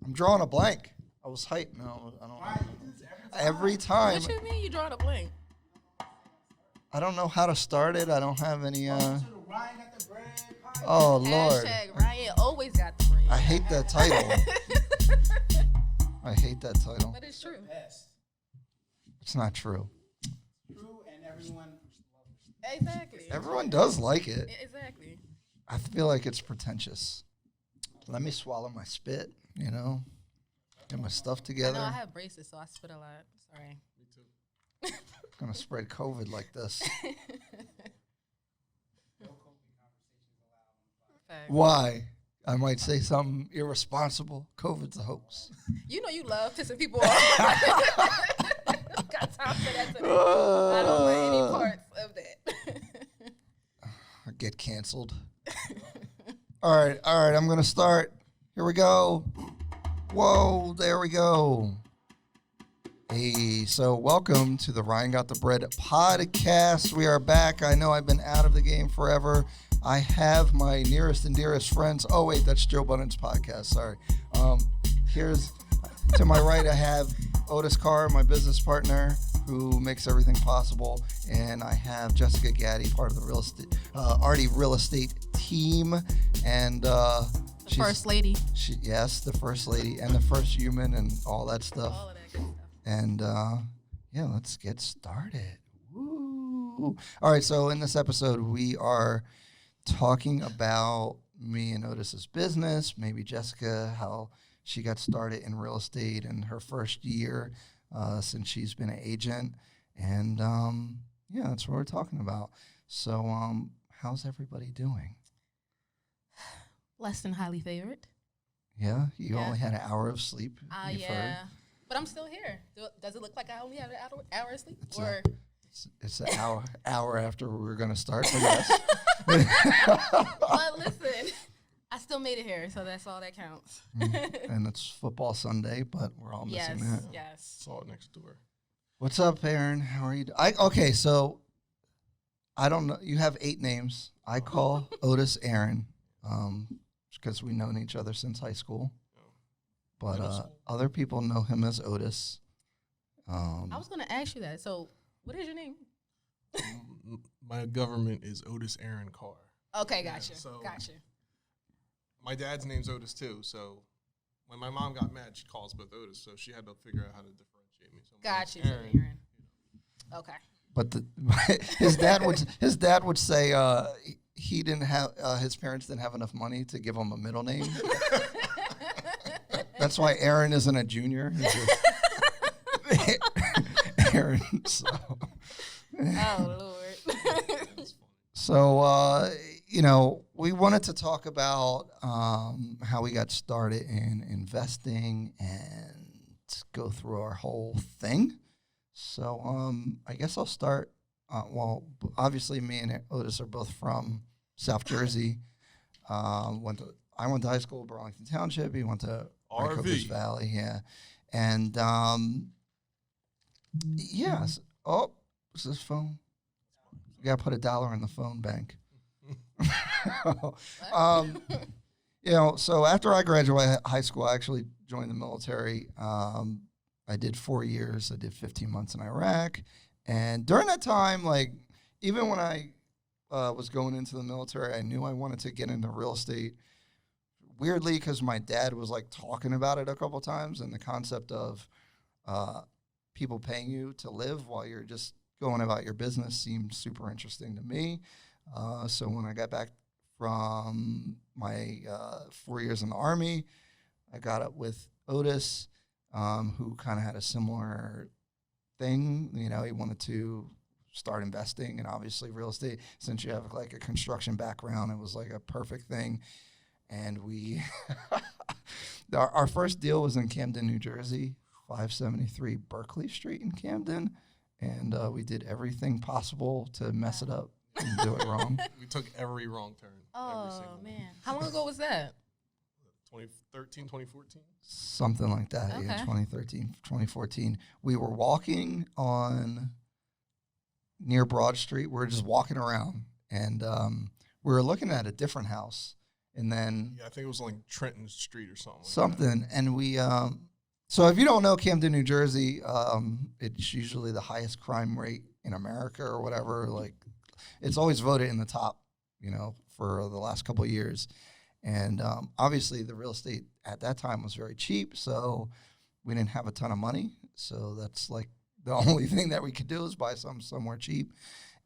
I'm drawing a blank. I was hyped. No, I don't know. Every time. What you mean you drawing a blank? I don't know how to start it. I don't have any. Oh, Lord. Hashtag Ryan always got the bread. I hate that title. I hate that title. But it's true. It's not true. True, and everyone loves it. Exactly. Everyone does like it. Exactly. I feel like it's pretentious. Let me swallow my spit, you know? Get my stuff I together. know I have braces, so I spit a lot. Sorry. Me too. Gonna spread COVID like this. No coping conversations allowed. Fact. Why? I might say something irresponsible. COVID's a hoax. You know you love pissing people off. Got time for that today. I don't want any parts of that. I get canceled. All right. I'm gonna start. Here we go. Whoa, there we go. Hey, so welcome to the Ryan Got the Bread podcast. We are back. I know I've been out of the game forever. I have my nearest and dearest friends. Oh, wait, that's Joe Budden's podcast. Sorry. Here's to my right, I have Odise Carr, my business partner, who makes everything possible. And I have Jessica Gaddie, part of the real estate team. And The first lady. Yes, the first lady and the first human and all that stuff. All of that good stuff. And yeah, let's get started. Woo. All right, so in this episode, we are talking about me and Odise's business, maybe Jessica, how she got started in real estate in her first year since she's been an agent. And yeah, that's what we're talking about. So how's everybody doing? Less than highly favored. Yeah, you Yeah. only had an hour of sleep. You've Yeah. heard. But I'm still here. Does it look like I only have an hour of sleep? It's Or It's an hour after we were going to start, but yes. But listen, I still made it here, so that's all that counts. And it's football Sunday, but we're all missing that. Yes. Saw it next door. What's up, Aaron? How are you? Okay, so I don't know. You have 8 names. I call Odise Aaron because we've known each other since high school. But other people know him as Odise. I was going to ask you that. So, what is your name? My government is Odise Aaron Carr. Okay, gotcha. so- Gotcha. My dad's name's Odise too, so when my mom got mad, she calls both Odise, so she had to figure out how to differentiate me. So Gotcha. Aaron. Aaron. Okay. But his dad would say he didn't have his parents didn't have enough money to give him a middle name. That's why Aaron isn't a junior. He's just Aaron. So. Oh, Lord. So, you know, we wanted to talk about how we got started in investing and go through our whole thing. So, I guess I'll start. Well, obviously, me and Odise are both from South Jersey. I went to high school in Burlington Township. He went to Maricopa Valley. Yeah, and yes. Oh, what's this phone? You gotta put $1 in the phone bank. You know, so after I graduated high school, I actually joined the military. I did 4 years. I did 15 months in Iraq. And during that time, like, even when I was going into the military, I knew I wanted to get into real estate. Weirdly, because my dad was, like, talking about it a couple times, and the concept of people paying you to live while you're just going about your business seemed super interesting to me. So when I got back from my 4 years in the Army, I got up with Odise, who kind of had a similar thing. You know, he wanted to start investing, and obviously real estate, since you have like a construction background, it was like a perfect thing. And we, our first deal was in Camden, New Jersey, 573 Berkeley Street in Camden. And we did everything possible to mess it up and do it wrong. We took every wrong turn. Every single one. Man. How long ago was that? 2013, 2014? Something like that, Okay. yeah, 2013, 2014. We were walking near Broad Street. We were just walking around, and we were looking at a different house. And then Yeah, I think it was like Trenton Street or something. something. And we, so if you don't know Camden, New Jersey, it's usually the highest crime rate in America or whatever. Like, it's always voted in the top, for the last couple of years. And obviously, the real estate at that time was very cheap, so we didn't have a ton of money. So that's like the only thing that we could do is buy somewhere cheap.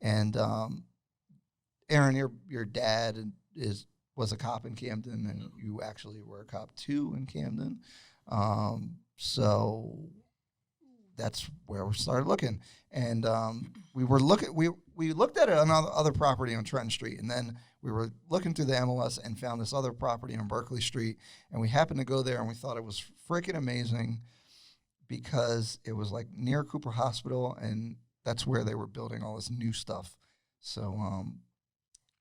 And Aaron, your dad was a cop in Camden, and you actually were a cop too in Camden. So that's where we started looking. And we looked at another property on Trenton Street, and then we were looking through the MLS and found this other property on Berkeley Street, and we happened to go there, and we thought it was freaking amazing because it was like near Cooper Hospital, and that's where they were building all this new stuff. So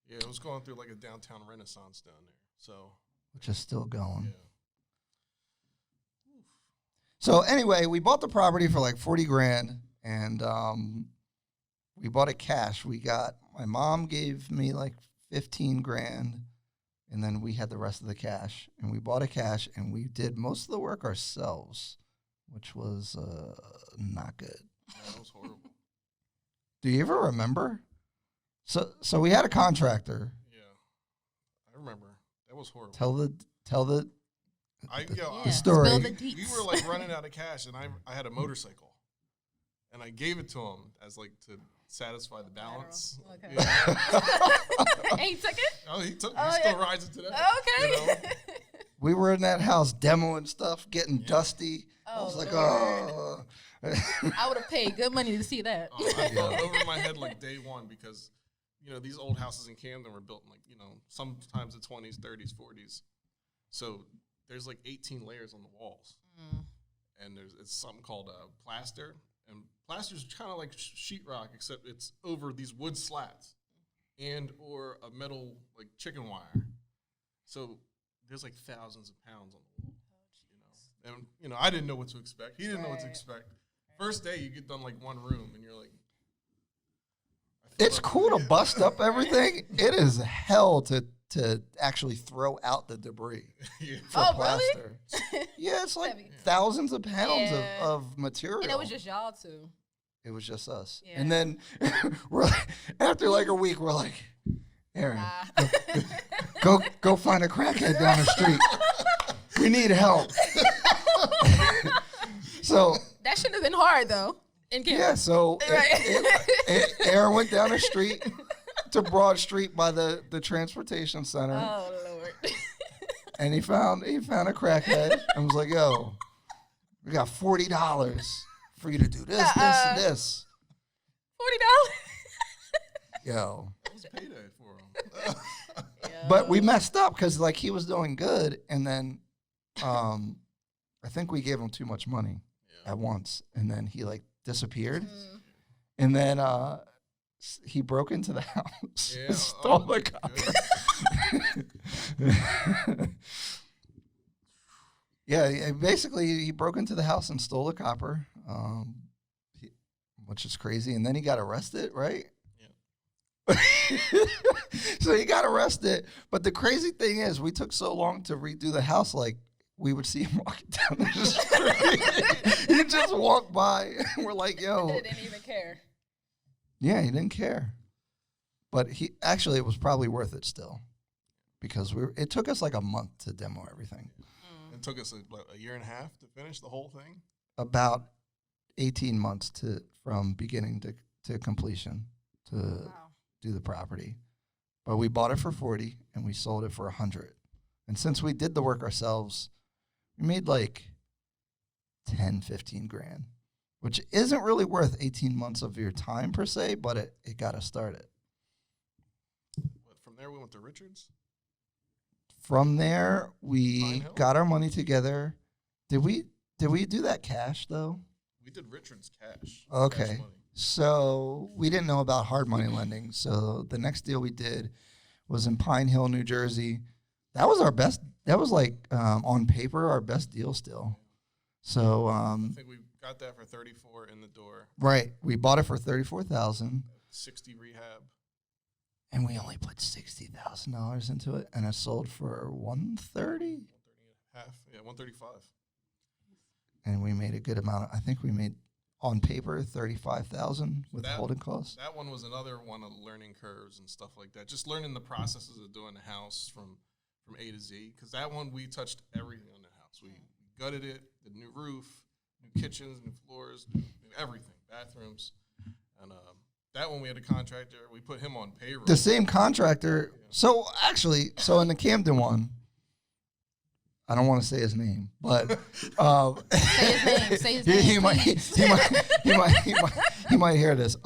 yeah, it was going through like a downtown renaissance down there. So which is still going. Yeah. So anyway, we bought the property for like $40,000, and we bought it cash. My mom gave me like $15,000, and then we had the rest of the cash. And we bought it cash, and we did most of the work ourselves, which was not good. Yeah, that was horrible. Do you ever remember? So we had a contractor. Yeah, I remember. That was horrible. Tell the the story. Spill the We deets. were like running out of cash, and I had a motorcycle, and I gave it to him as like to satisfy the balance. Okay. Yeah. And he took it? Oh, he took. Oh, He still yeah. rides it today. Okay. We were in that house demoing stuff, getting dusty. I was like, Lord. oh. I would have paid good money to see that. I felt over my head like day one because, these old houses in Camden were built in like, sometimes the 20s, 30s, 40s. So there's like 18 layers on the walls. And it's something called plaster. And plaster's kind of like sheetrock, except it's over these wood slats and or a metal like chicken wire. So there's like thousands of pounds on the wall. And I didn't know what to expect. He didn't know what to expect. First day, you get done like one room, and you're like, It's cool to bust up everything. It is hell to actually throw out the debris Yeah. for Oh, plaster. really? Yeah, it's like Heavy. thousands of pounds Yeah. of material. And it was just y'all two. It was just us. Yeah. And then we're like, after like a week, we're like, Aaron, go find a crackhead down the street. We need help. So That shouldn't have been hard, though. In Camden. yeah, so Right. Aaron went down the street to Broad Street by the transportation center, Oh, Lord. and he found a crackhead and was like, "Yo, we got $40 for you to do this, this, and this." $40. Yo, It was payday for him. but we messed up because like he was doing good, and then I think we gave him too much money at once, and then he like disappeared, and then he broke into the house, Yeah. and stole the my copper. goodness. Yeah, basically he broke into the house and stole the copper, which is crazy. And then he got arrested, right? Yeah. So he got arrested. But the crazy thing is, we took so long to redo the house, like we would see him walking down the street. He just walked by. And we're like, yo. He didn't even care. Yeah, he didn't care. But it was probably worth it still. Because it took us like a month to demo everything. It took us a year and a half to finish the whole thing. About 18 months from beginning to completion to do the property. But we bought it for 40 and we sold it for 100. And since we did the work ourselves, we made like 10, 15 grand, which isn't really worth 18 months of your time per se, but it got us started. But from there, we went to Richards. From there, we Pine Hill? got our money together. Did we do that cash though? We did Richards cash. Okay. Cash money. So we didn't know about hard money lending. So the next deal we did was in Pine Hill, New Jersey. That was our best. That was like on paper our best deal still. So I think we got that for 34 in the door. right, we bought it for $34,000, 60 rehab. and we only put $60,000 into it, and it sold for 130. 135. And we made a good amount. I think we made on paper 35,000 with holding costs. That one was another one of the learning curves and stuff like that. Just learning the processes of doing a house from A to Z. Because that one we touched everything on the house. We gutted it, the new roof, new kitchens, new floors, new everything, bathrooms, and that one we had a contractor. We put him on payroll. The same contractor. Yeah. So actually, in the Camden one, I don't want to say his name, but say his name. Say his name. He might hear this.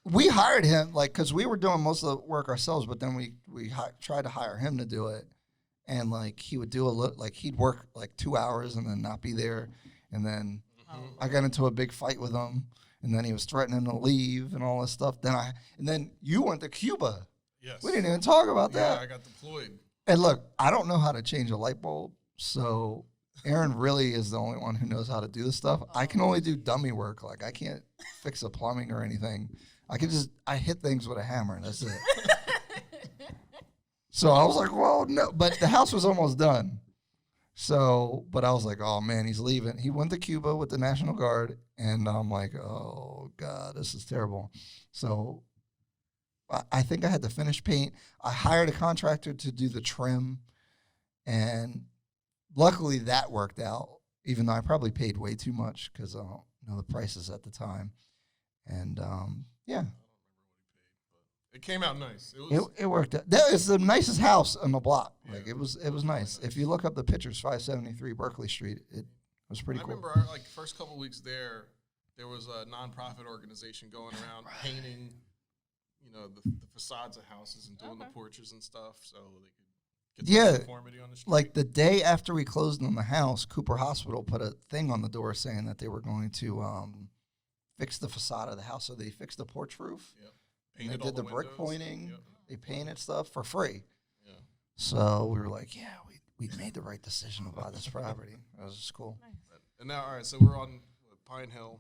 We hired him because we were doing most of the work ourselves, but then we tried to hire him to do it, and he would do he'd work 2 hours and then not be there, and then I got into a big fight with him, and then he was threatening to leave and all this stuff. And then you went to Cuba. Yes, we didn't even talk about that. Yeah, I got deployed. And look, I don't know how to change a light bulb, so Aaron really is the only one who knows how to do this stuff. I can only do dummy work. I can't fix the plumbing or anything. I hit things with a hammer, and that's it. So I was like, well, no. But the house was almost done. So, but I was like, oh, man, he's leaving. He went to Cuba with the National Guard, and I'm like, oh, God, this is terrible. So I think I had to finish paint. I hired a contractor to do the trim, and luckily that worked out, even though I probably paid way too much because I don't know the prices at the time. And, yeah. It came out nice. It worked out. It's the nicest house on the block. Yeah, it was nice. If you look up the pictures, 573 Berkeley Street, it was pretty cool. I remember our first couple weeks there was a nonprofit organization going around painting the facades of houses and doing the porches and stuff, so they could get the conformity on the street. The day after we closed on the house, Cooper Hospital put a thing on the door saying that they were going to fix the facade of the house. So they fixed the porch roof. Yep. They did the brick pointing. Yep. They painted stuff for free. Yeah. So we were like, yeah, we made the right decision to buy this property. That was just cool. Nice. And now, all right, so we're on Pine Hill,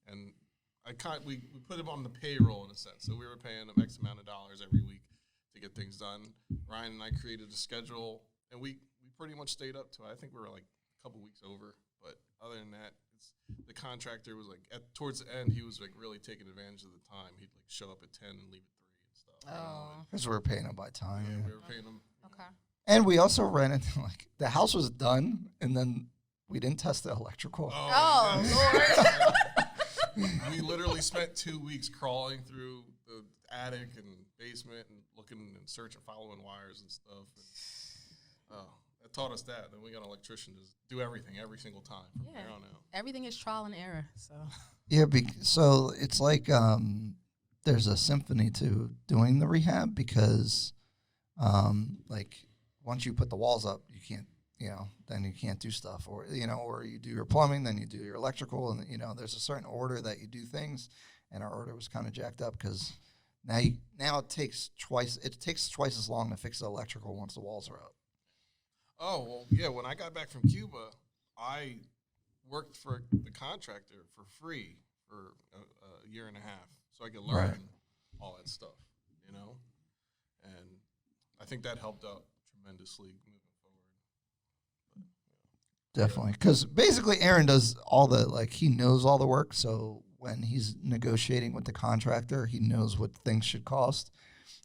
and we put him on the payroll in a sense. So we were paying him X amount of dollars every week to get things done. Ryan and I created a schedule, and we pretty much stayed up to it. I think we were a couple weeks over, but other than that, the contractor was towards the end, he was really taking advantage of the time. He'd show up at 10 and leave at 3 and stuff. Oh, because we were paying him by time. Yeah, we were paying him. Okay. And we also ran into the house was done, and then we didn't test the electrical. Oh Lord. We literally spent 2 weeks crawling through the attic and basement and looking and searching, following wires and stuff. And, it taught us that. Then we got an electrician to do everything every single time from there on out. Everything is trial and error. So yeah, so it's there's a symphony to doing the rehab because once you put the walls up, you can't, then you can't do stuff, or you do your plumbing, then you do your electrical, and there's a certain order that you do things, and our order was kind of jacked up because now it takes twice as long to fix the electrical once the walls are up. Oh, well, yeah, when I got back from Cuba, I worked for the contractor for free for a year and a half so I could learn all that stuff, and I think that helped out tremendously moving forward. Definitely, because basically Aaron does all the, he knows all the work, so when he's negotiating with the contractor, he knows what things should cost.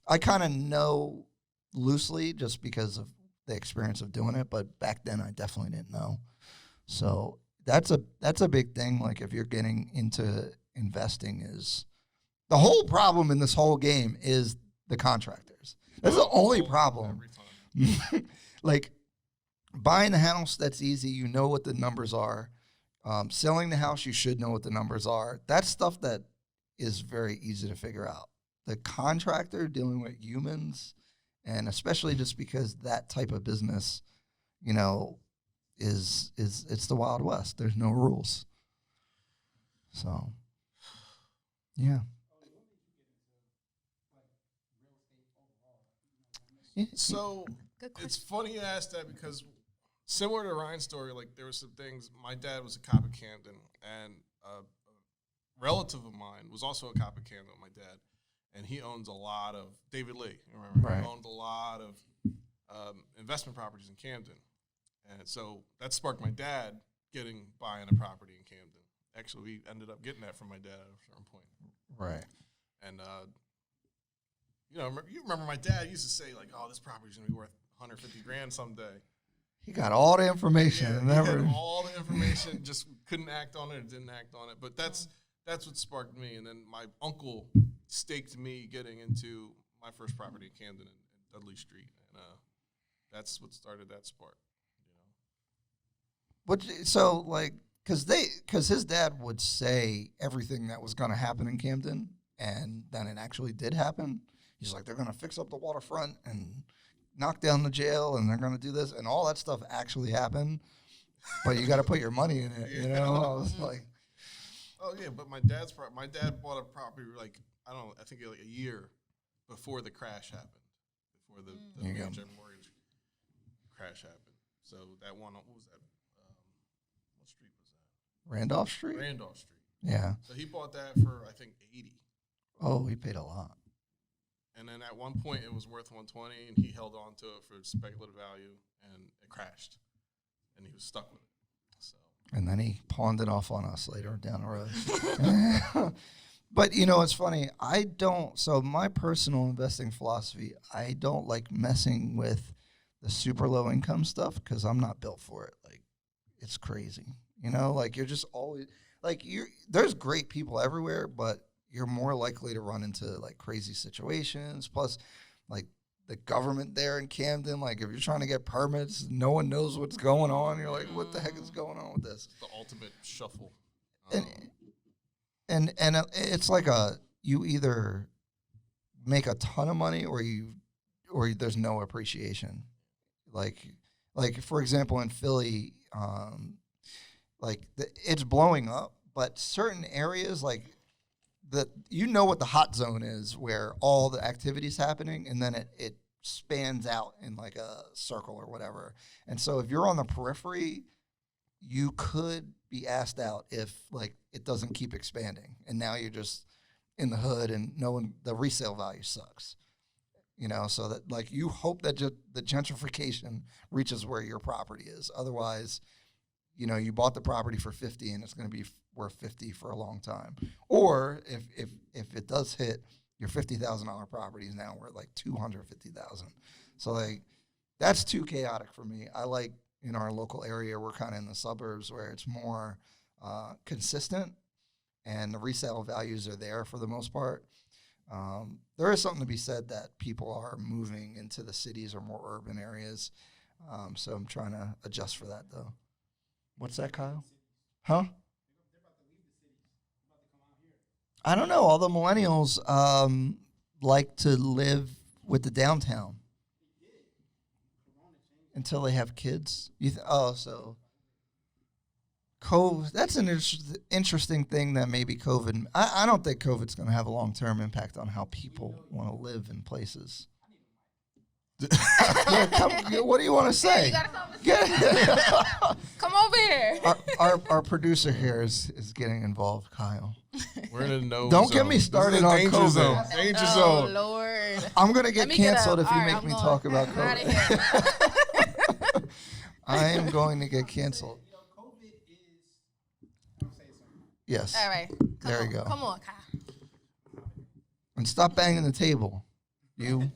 I kind of know loosely just because of the experience of doing it, but back then I definitely didn't know. So that's a big thing. If you're getting into investing, is the whole problem in this whole game is the contractors. That's the only problem. Buying the house, that's easy. You know what the numbers are. Selling the house, you should know what the numbers are. That's stuff that is very easy to figure out. The contractor dealing with humans, and especially just because that type of business, is it's the Wild West. There's no rules. So, yeah. So it's funny you asked that because similar to Ryan's story, there were some things. My dad was a cop at Camden, and a relative of mine was also a cop at Camden, my dad. and he owns a lot of David Lee. Remember, Right. he owns a lot of investment properties in Camden, and so that sparked my dad buying a property in Camden. Actually, we ended up getting that from my dad at a certain point. Right. And you remember my dad used to say like, "Oh, this property's gonna be worth 150 grand someday." He got all the information. Yeah, and he never. had all the information, just couldn't act on it or didn't act on it. But that's what sparked me. And then my uncle staked me getting into my first property in Camden and Dudley Street, and that's what started that spark. So like, because his dad would say everything that was going to happen in Camden, and then it actually did happen. He's like, they're going to fix up the waterfront and knock down the jail, and they're going to do this, and all that stuff actually happened. But you got to put your money in it, you know. I was like, oh yeah, but my dad bought a property like I think like a year before the crash happened, before the major mortgage crash happened. So that one, what was that? What street was that? Randolph Street. Randolph Street. Yeah. So he bought that for I think 80. Oh, he paid a lot. And then at one point it was worth 120, and he held on to it for speculative value, and it crashed, and he was stuck with it. So. And then he pawned it off on us later down the road. But, it's funny. So my personal investing philosophy, I don't like messing with the super low income stuff because I'm not built for it. Like, it's crazy. Like you're just always, like there's great people everywhere, but you're more likely to run into like crazy situations. Plus, like the government there in Camden, like if you're trying to get permits, no one knows what's going on. You're like, what the heck is going on with this? The ultimate shuffle. And it's like you either make a ton of money or there's no appreciation. Like for example, in Philly, it's blowing up, but certain areas like what the hot zone is, where all the activity's happening, and then it spans out in like a circle or whatever. And so if you're on the periphery, you could be asked out if like it doesn't keep expanding, and now you're just in the hood, and the resale value sucks. So that like you hope that the gentrification reaches where your property is. Otherwise, you bought the property for 50 and it's going to be worth 50 for a long time. Or if it does hit, your $50,000 property is now worth like $250,000. So like that's too chaotic for me. I like in our local area, we're kind of in the suburbs where it's more consistent and the resale values are there for the most part. There is something to be said that people are moving into the cities or more urban areas. So I'm trying to adjust for that though. What's that, Kyle? Huh? I don't know. All the millennials like to live with the downtown until they have kids. So COVID. That's an interesting thing that maybe COVID. I don't think COVID's going to have a long-term impact on how people want to live in places. What do you want to say? Come over here. Our producer here is getting involved, Kyle. We're in a no Don't zone. get me started on danger COVID. Zone. Danger Oh, zone. Lord. I'm going to get canceled if you make I'm me going. talk about I'm outta COVID. here. I am going to get canceled. COVID is. Yes. All right. There you go. Come on, Kyle. And stop banging the table. You.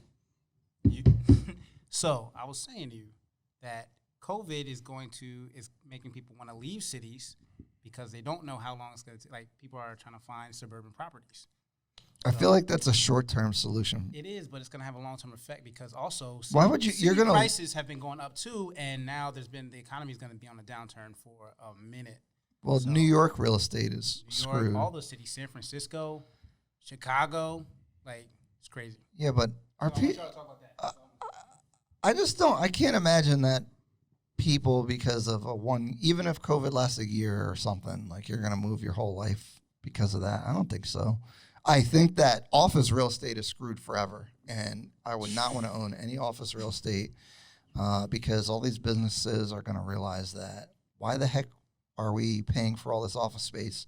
So I was saying to you that COVID is making people want to leave cities because they don't know how long it's going to take. Like people are trying to find suburban properties. I feel like that's a short-term solution. It is, but it's going to have a long-term effect because also Why would you? You're gonna prices have been going up too, and now the economy is going to be on a downturn for a minute. Well, So, New York real estate is New York, screwed. all the cities, San Francisco, Chicago, like it's crazy. Yeah, but So I want people. y'all to talk about that. I just don't. I can't imagine that people, because of even if COVID lasts a year or something, like you're gonna move your whole life because of that. I don't think so. I think that office real estate is screwed forever, and I would not want to own any office real estate because all these businesses are going to realize that why the heck are we paying for all this office space?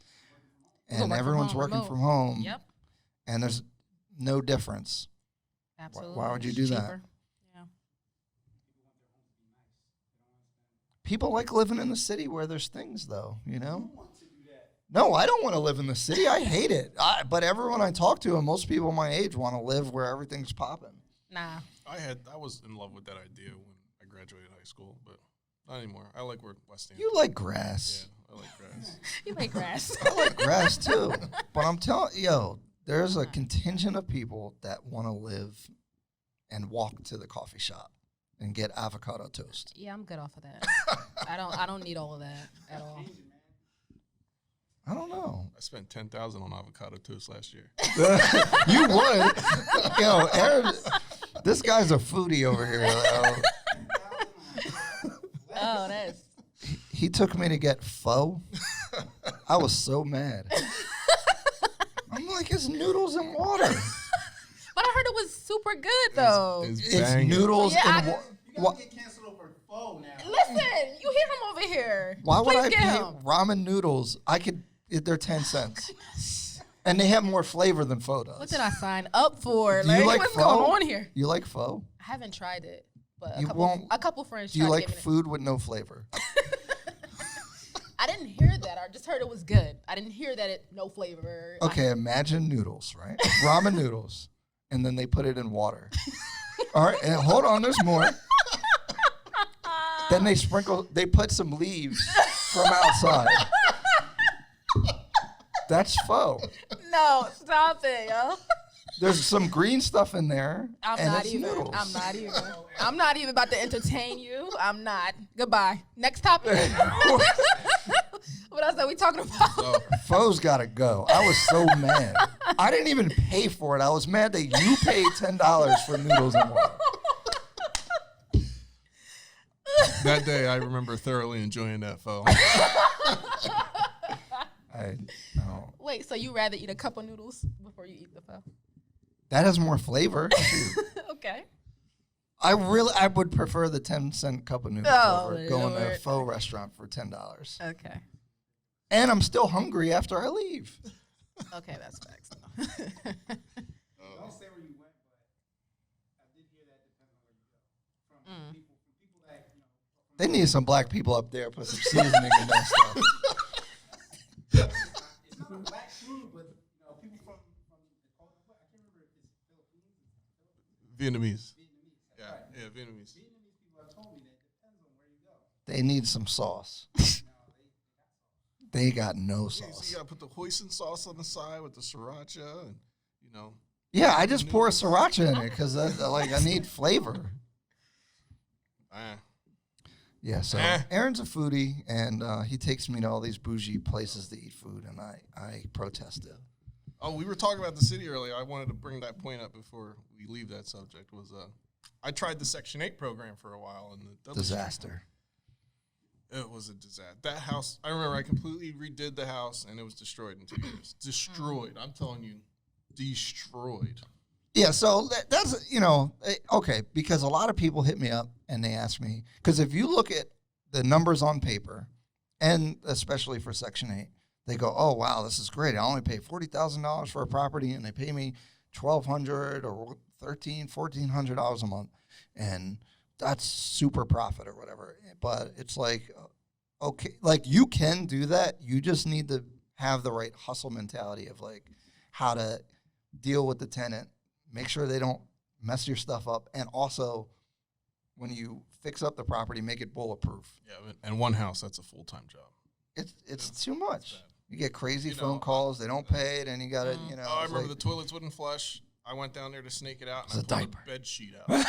And everyone's working from home. Yep. And there's no difference. Absolutely. Why would you It's do that? cheaper. Yeah. People like living in the city where there's things, though, you know? No, I don't want to live in the city. I hate it. But everyone I talk to, and most people my age, want to live where everything's popping. Nah. I was in love with that idea when I graduated high school, but not anymore. I like where West End. You like grass. Yeah, I like grass. You like grass. I like grass, too. But I'm telling you, there's a contingent of people that want to live and walk to the coffee shop and get avocado toast. Yeah, I'm good off of that. I don't need all of that at all. I don't know. I spent $10,000 on avocado toast last year. You would. Aaron, this guy's a foodie over here. Oh, that's. He took me to get pho. I was so mad. I'm like, it's noodles and water. But I heard it was super good though. It's banging. noodles Yeah, and You water. gotta get canceled over pho now. Listen, you hear him over here. Why would Please I get pay him. ramen noodles? They're 10 cents. And they have more flavor than pho does. What did I sign up for? Do you like what's pho? going on here? You like pho? I haven't tried it, but You won't- a couple friends Do you tried like giving food with no flavor? it. I didn't hear that. I just heard it was good. I didn't hear that it no flavor. Okay, imagine noodles, right? Ramen noodles. And then they put it in water. All right, and hold on, there's more. Then they put some leaves from outside. That's pho. No, stop it, yo. There's some green stuff in there. I'm and not it's even. noodles. I'm not even. I'm not even about to entertain you. I'm not. Goodbye. Next topic. What else are we talking about? So, Pho's got to go. I was so mad. I didn't even pay for it. I was mad that you paid $10 for noodles and water. that day, I remember thoroughly enjoying that pho. Wait, so you rather eat a cup of noodles before you eat the pho? That has more flavor. Shoot. Okay. I would prefer the 10-cent cup of noodles Oh, over going to a Lord. pho restaurant for $10. Okay. And I'm still hungry after I leave. Okay, that's facts. Don't say where you went, but I did hear that depends on where you go. From people that, you know. They need some black people up there put some seasoning in that stuff. It's not a black food, but you know, people from the culture. I can't remember if it's Philippines. Vietnamese. Vietnamese. Yeah, Right. yeah, Vietnamese. Vietnamese people have told me that it depends on where you go. They need some sauce. They got no Yeah, sauce. so you gotta put the hoisin sauce on the side with the sriracha, and you know. Yeah, I just pour sriracha in it because I need flavor. Yeah, so Aaron's a foodie, and he takes me to all these bougie places to eat food, and I protest it. Oh, we were talking about the city earlier. I wanted to bring that point up before we leave that subject. I tried the Section 8 program for a while, and the Disaster. It was a disaster. That house, I remember I completely redid the house, and it was destroyed in 2 years. Destroyed. I'm telling you, destroyed. Yeah, so that's, okay, because a lot of people hit me up and they ask me, because if you look at the numbers on paper, and especially for Section 8, they go, oh, wow, this is great. I only pay $40,000 for a property, and they pay me $1,200 or $1,300, $1,400 a month, and that's super profit or whatever. But it's like, okay, like you can do that. You just need to have the right hustle mentality of like how to deal with the tenant, make sure they don't mess your stuff up, and also when you fix up the property, make it bulletproof. Yeah, and one house, that's a full-time job. It's too much. bad. You get crazy You know, phone calls. They don't pay it, and you got to, Oh, I it's remember like- the toilets wouldn't flush. I went down there to snake it out, It's and a I pulled diaper. a bed sheet out.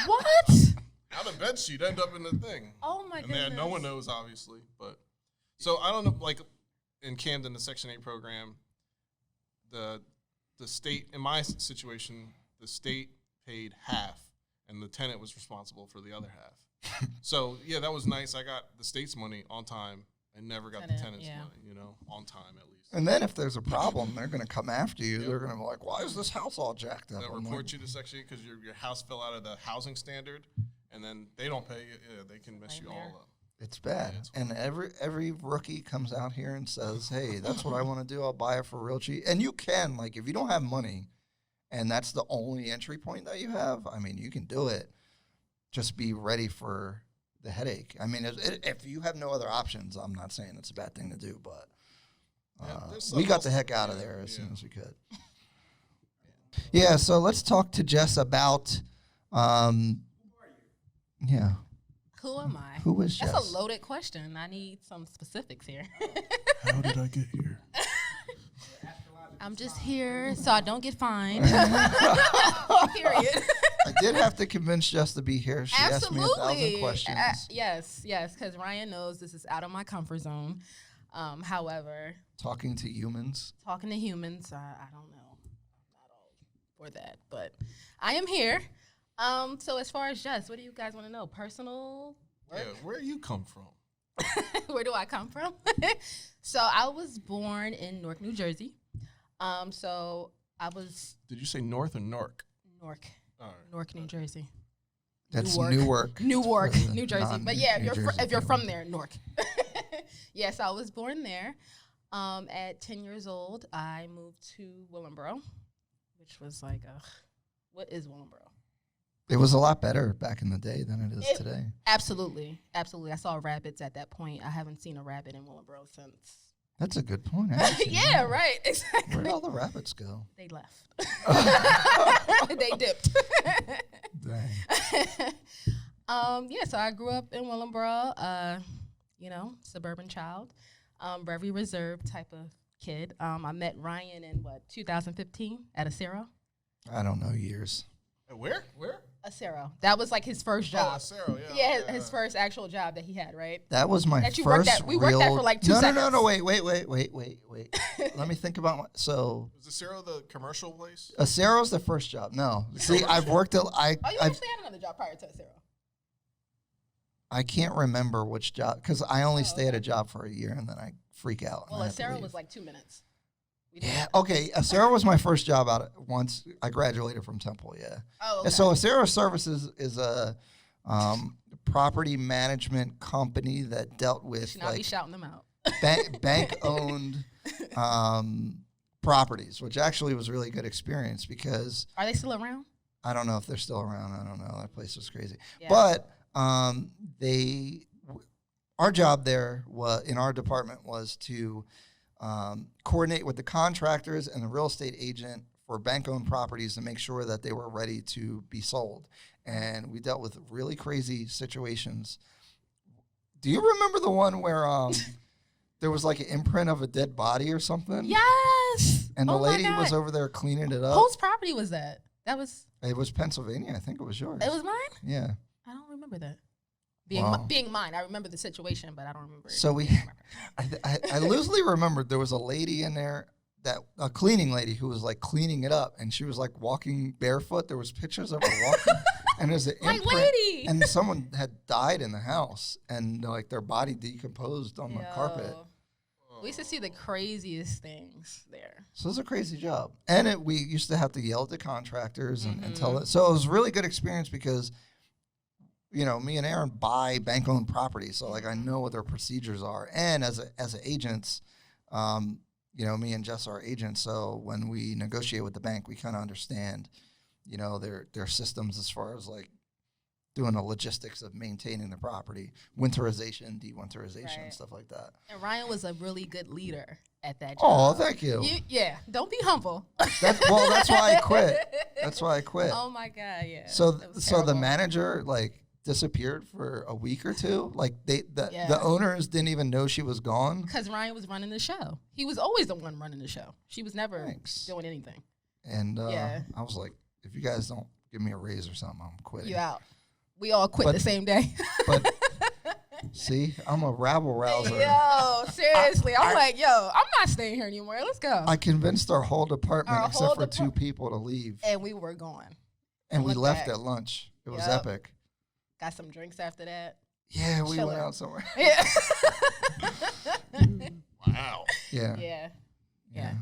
What? How the bed sheet end up in the thing? Oh my And goodness. then no one knows, obviously. But so I don't know. Like in Camden, the Section 8 program, the state, in my situation, the state paid half, and the tenant was responsible for the other half. So yeah, that was nice. I got the state's money on time, and never got the tenant's money. On time at least. And then if there's a problem, they're going to come after you. They're going to be like, why is this house all jacked up? They'll I'm report like, you to Section 8 because your house fell out of the housing standard, and then they don't pay you. Yeah, they can mess you all Nightmare. up. It's bad. Yeah, it's And every rookie comes out here and says, hey, that's what I want to do. I'll buy it for real cheap. And you can, like, if you don't have money and that's the only entry point that you have, I mean, you can do it. Just be ready for the headache. I mean, if you have no other options, I'm not saying it's a bad thing to do, but we got the heck out of there as soon as we could. Yeah, so let's talk to Jess about, yeah. Who am I? Who is Jess? That's a loaded question. I need some specifics here. How did I get here? I'm just here so I don't get fined. Period. I did have to convince Jess to be here. She asked me 1,000 questions. Yes, because Ryan knows this is out of my comfort zone. However, Talking to humans. I don't know. I'm not all for that, but I am here. So as far as Jess, what do you guys want to know? Personal work? Yeah, where you come from? Where do I come from? So I was born in Newark, New Jersey. So I was Did you say North or Newark? Newark, All right. Newark, New Jersey. That's Newark, Newark, New Jersey. But yeah, if you're Jersey from there, Newark. Yes, I was born there. At 10 years old, I moved to Willingboro, which was like, what is Willingboro? It was a lot better back in the day than it is today. Absolutely. I saw rabbits at that point. I haven't seen a rabbit in Willingboro since. That's a good point. Actually. Yeah, right. Exactly. Where'd all the rabbits go? They left. They dipped. Dang. Yeah, so I grew up in Willingboro, suburban child, very reserved type of kid. I met Ryan in 2015 at Acero. I don't know years. Where? Acero. That was like his first job. Oh, Acero, yeah. Yeah, his first actual job that he had, right? That was my That you first worked at. We worked there for like 2 seconds. No, wait. Let me think about so Was Acero the commercial place? Acero's the first job. No. See, I've worked at You actually had another job prior to Acero. I can't remember which job because I only stay at a job for a year and then I freak out. Well, and I have to Acero leave. was like 2 minutes. Yeah. Okay. Acero was my first job out once I graduated from Temple. Yeah. Oh, okay. So Acero Services is a property management company that dealt with Should not be shouting them out. bank owned properties, which actually was a really good experience because Are they still around? I don't know if they're still around. I don't know. That place was crazy. Yeah. But our job there in our department was to coordinate with the contractors and the real estate agent for bank-owned properties to make sure that they were ready to be sold. And we dealt with really crazy situations. Do you remember the one where there was like an imprint of a dead body or something? Yes. And the Oh my lady was God. over there cleaning it up. Whose property was that? It was Pennsylvania. I think it was yours. It was mine? Yeah. I don't remember that. Wow. Being mine. I remember the situation, but I don't remember it. So I loosely remembered there was a lady in there, a cleaning lady who was like cleaning it up, and she was like walking barefoot. There was pictures of her walking, and there's an Like, imprint, lady. and someone had died in the house, and like their body decomposed on the carpet. We used to see the craziest things there. So it was a crazy job, and we used to have to yell at the contractors and tell it. So it was a really good experience because, me and Aaron buy bank-owned property, so like I know what their procedures are. And as agents, me and Jess are agents, so when we negotiate with the bank, we kind of understand, their systems as far as like doing the logistics of maintaining the property, winterization, de-winterization, Right. stuff like that. And Ryan was a really good leader at that job. Oh, thank you. Yeah, don't be humble. That's why I quit. That's why I quit. Oh my God, yeah. So That was the terrible. manager disappeared for a week or two. Like the Yeah. owners didn't even know she was gone. Because Ryan was running the show. He was always the one running the show. She was never Thanks. doing anything. And Yeah. I was like, if you guys don't give me a raise or something, I'm quitting. You out. We all quit But- the same day. But see, I'm a rabble rouser. Yo, seriously. I'm like, I'm not staying here anymore. Let's go. I convinced our whole department, Our except whole for 2 people, to leave. And we were gone. And we look left back. at lunch. It was Yep. epic. Got some drinks after that. Yeah, we Chilling. went out somewhere. Yeah. Wow. Yeah. Yeah. Yeah.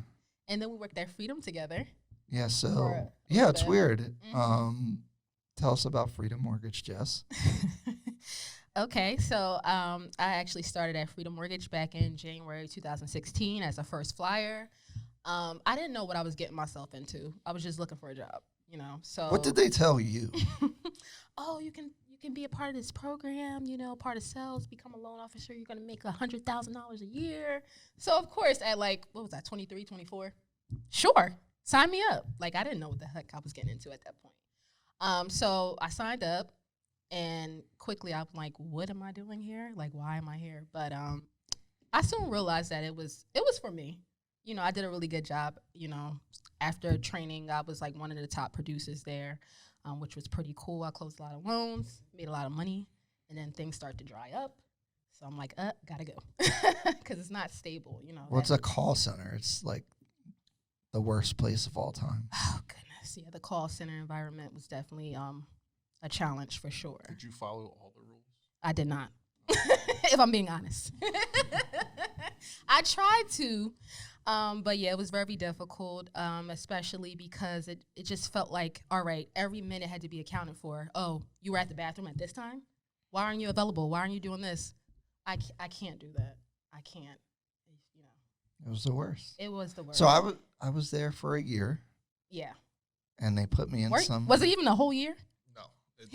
And then we worked at Freedom together. Yeah, so For a yeah, little it's bit. weird. Mhm. Tell us about Freedom Mortgage, Jess. Okay, so I actually started at Freedom Mortgage back in January 2016 as a first flyer. I didn't know what I was getting myself into. I was just looking for a job, you know. So What did they tell you? oh, you can be a part of this program, you know, part of sales, become a loan officer. You're going to make $100,000 a year. So, of course, at like, what was that, 23, 24? Sure, sign me up. Like, I didn't know what the heck I was getting into at that point. So I signed up, and quickly I'm like, what am I doing here? Like, why am I here? But I soon realized that it was for me. You know, I did a really good job. You know, after training, I was like one of the top producers there, which was pretty cool. I closed a lot of loans, made a lot of money, and then things start to dry up. So I'm like, gotta go, because it's not stable. You know. Well, it's a call center. It's like the worst place of all time. Oh goodness, yeah. The call center environment was definitely a challenge for sure. Did you follow all the rules? I did not, if I'm being honest. I tried to. But yeah, it was very difficult, especially because it just felt like, all right, every minute had to be accounted for. Oh, you were at the bathroom at this time? Why aren't you available? Why aren't you doing this? I can't do that. I can't, you know. It was the worst. It was the worst. So I was there for a year, yeah. and they put me in some. Was it even a whole year? No.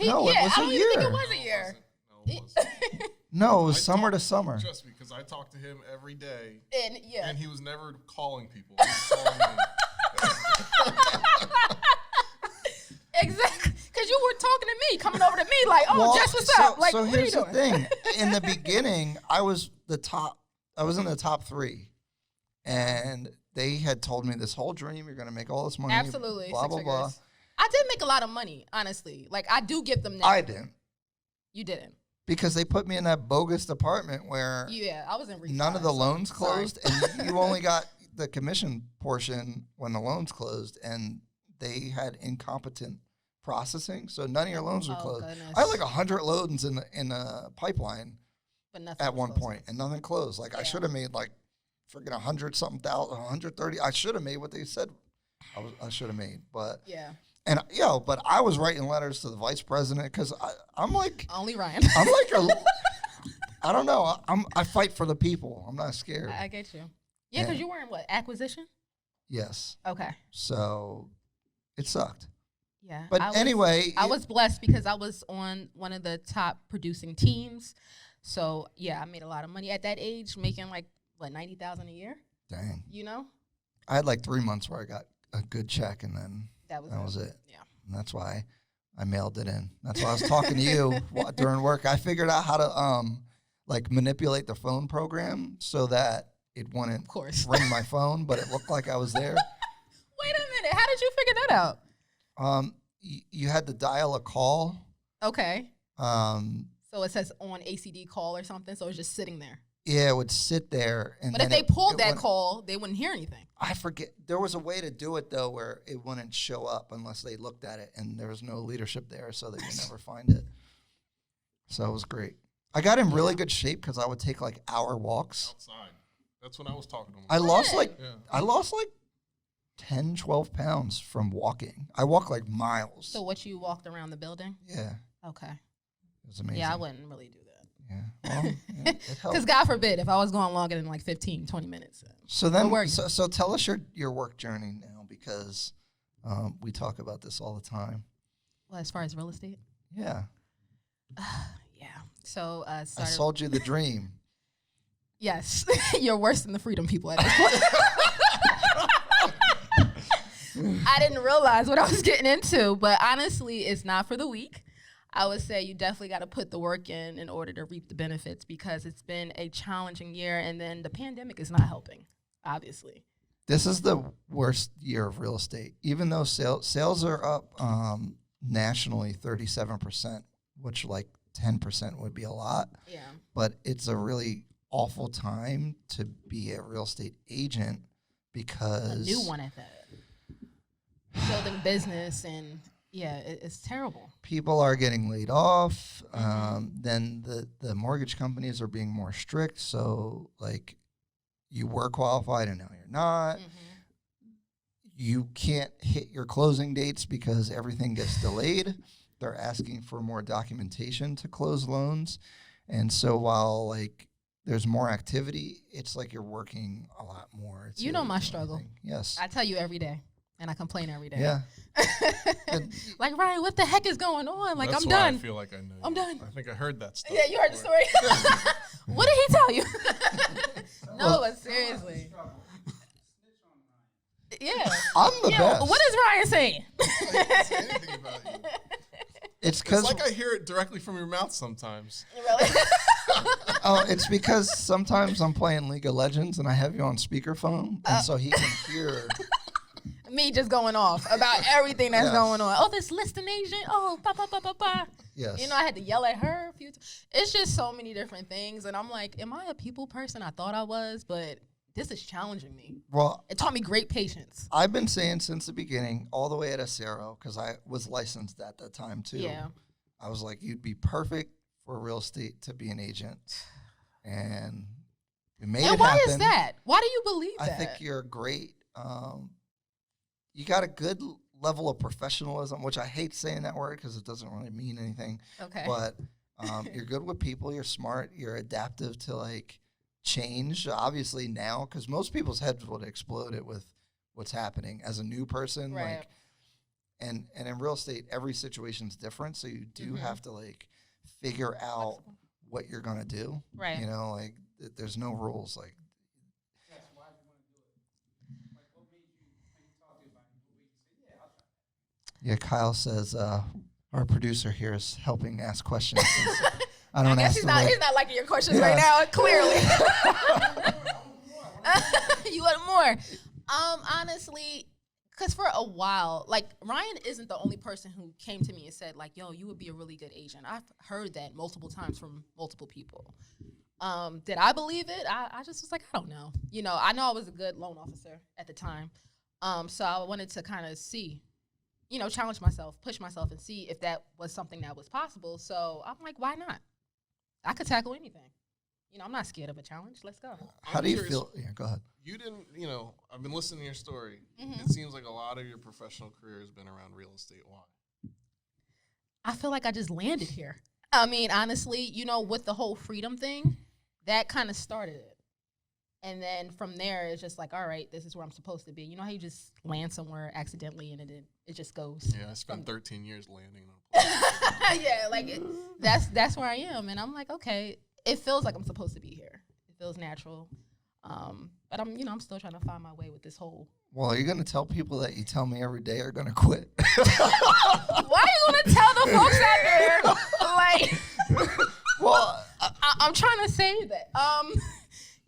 No, it was I don't a even think year. it was a year. No, it wasn't. No, it was I summer to talked- summer. Trust me, because I talked to him every day, And yeah. and he was never calling people. He was calling me. Exactly. Because you were talking to me, coming over to me like, oh, Well, Jess, what's up? Like, so what are you here's doing? the thing. In the beginning, I was in the top 3. And they had told me this whole dream, you're going to make all this money. Absolutely. Blah, Six blah, figures. blah. I did make a lot of money, honestly. Like, I do give them that. I didn't. You didn't. Because they put me in that bogus department where Yeah, I was in refi. none of the so- loans sorry. closed. And you only got the commission portion when the loans closed. And they had incompetent processing. So none of your loans were Oh, closed. goodness. I had like 100 loans in the pipeline But nothing at was one closed. point, and nothing closed. Like I Yeah. should have made like freaking 100-something thousand, 130. I should have made what they said I should have made. But Yeah. and but I was writing letters to the vice president because I'm like Only Ryan. I'm like I don't know. I fight for the people. I'm not scared. I get you. Yeah, because you were in what? Acquisition? Yes. Okay. So it sucked. Yeah. But anyway, I was blessed because I was on one of the top producing teams. So yeah, I made a lot of money at that age, making like what, $90,000 a year. Dang. You know, I had like 3 months where I got a good check, and then that was it. Yeah. And that's why I mailed it in. That's why I was talking to you during work. I figured out how to like manipulate the phone program so that it wouldn't Of course. ring my phone, but it looked like I was there. Wait a minute. How did you figure that out? You had to dial a call. Okay. So it says on ACD call or something. So it's just sitting there. Yeah, it would sit there. And But if then they pulled that wouldn't- call, they wouldn't hear anything. I forget. There was a way to do it, though, where it wouldn't show up unless they looked at it, and there was no leadership there, so they would never find it. So it was great. I got in really good shape because I would take, like, hour walks. Outside. That's when I was talking to him. I lost, like, Yeah. 10, 12 pounds from walking. I walk, like, miles. So what, you walked around the building? Yeah, Okay. it was amazing. Yeah, I wouldn't really do that. Yeah, well, yeah, it Because helped. God forbid, if I was going longer than like 15, 20 minutes. So then, work. so tell us your work journey now, because we talk about this all the time. Well, as far as real estate? Yeah, Yeah. So I started. sold you the dream. Yes. You're worse than the freedom people at this point. I didn't realize what I was getting into, but honestly, it's not for the weak. I would say you definitely got to put the work in order to reap the benefits, because it's been a challenging year, and then the pandemic is not helping, obviously. This is the worst year of real estate. Even though sales are up nationally 37%, which like 10% would be a lot, Yeah. but it's a really awful time to be a real estate agent because A new one at that. Building business, and yeah, it's terrible. people are getting laid off. Then the mortgage companies are being more strict. So like you were qualified and now you're not. You can't hit your closing dates because everything gets delayed. They're asking for more documentation to close loans. And so while like there's more activity, it's like you're working a lot more. You know my struggle. Yes. I tell you every day, and I complain every day. Yeah. Like, Ryan, what the heck is going on? Like, That's I'm why done. I feel like I know. I'm done. I think I heard that stuff. Yeah, you heard the before. story. What did he tell you? No, but seriously. Yeah. I'm the best. What is Ryan saying? I didn't say anything about you. It's It's because like I hear it directly from your mouth sometimes. Really? it's because sometimes I'm playing League of Legends and I have you on speakerphone, and so he can hear. Me just going off about everything that's Yes. going on. Oh, this listing agent. Oh, ba ba ba ba ba. Yes. You know, I had to yell at her a few times. It's just so many different things, and I'm like, am I a people person? I thought I was, but this is challenging me. Well, It taught me great patience. I've been saying since the beginning, all the way at Acero, because I was licensed at that time too. Yeah. I was like, you'd be perfect for real estate to be an agent, and we made And it why happen. is that? Why do you believe I that? think you're great. You got a good level of professionalism, which I hate saying that word because it doesn't really mean anything. Okay. But you're good with people. You're smart. You're adaptive to like change. Obviously now, because most people's heads would explode it with what's happening as a new person. Right. Like, and in real estate, every situation's different. So you do have to like figure out what you're gonna do. Right. You know, like there's no rules. Like yeah, Kyle says our producer here is helping ask questions. I don't I guess ask he's them, not, like- he's not liking your questions Yeah. right now, clearly. You want more? Honestly, because for a while, like, Ryan isn't the only person who came to me and said, like, yo, you would be a really good agent. I've heard that multiple times from multiple people. Did I believe it? I just was like, I don't know. You know, I know I was a good loan officer at the time. So I wanted to kind of see, you know, challenge myself, push myself, and see if that was something that was possible. So I'm like, why not? I could tackle anything. You know, I'm not scared of a challenge. Let's go. How I'm do you curious. feel? Yeah, go ahead. You didn't, you know, I've been listening to your story. Mhm. It seems like a lot of your professional career has been around real estate. Why? I feel like I just landed here. I mean, honestly, you know, with the whole freedom thing, that kind of started it. And then from there, it's just like, all right, this is where I'm supposed to be. You know how you just land somewhere accidentally and it just goes. Yeah, I spent 13 years landing on a plane. Yeah, like that's where I am, and I'm like, okay, it feels like I'm supposed to be here. It feels natural, but I'm still trying to find my way with this whole. Well, are you going to tell people that you tell me every day are going to quit? Why are you gonna tell the folks out there? Like, Well, I'm trying to say that.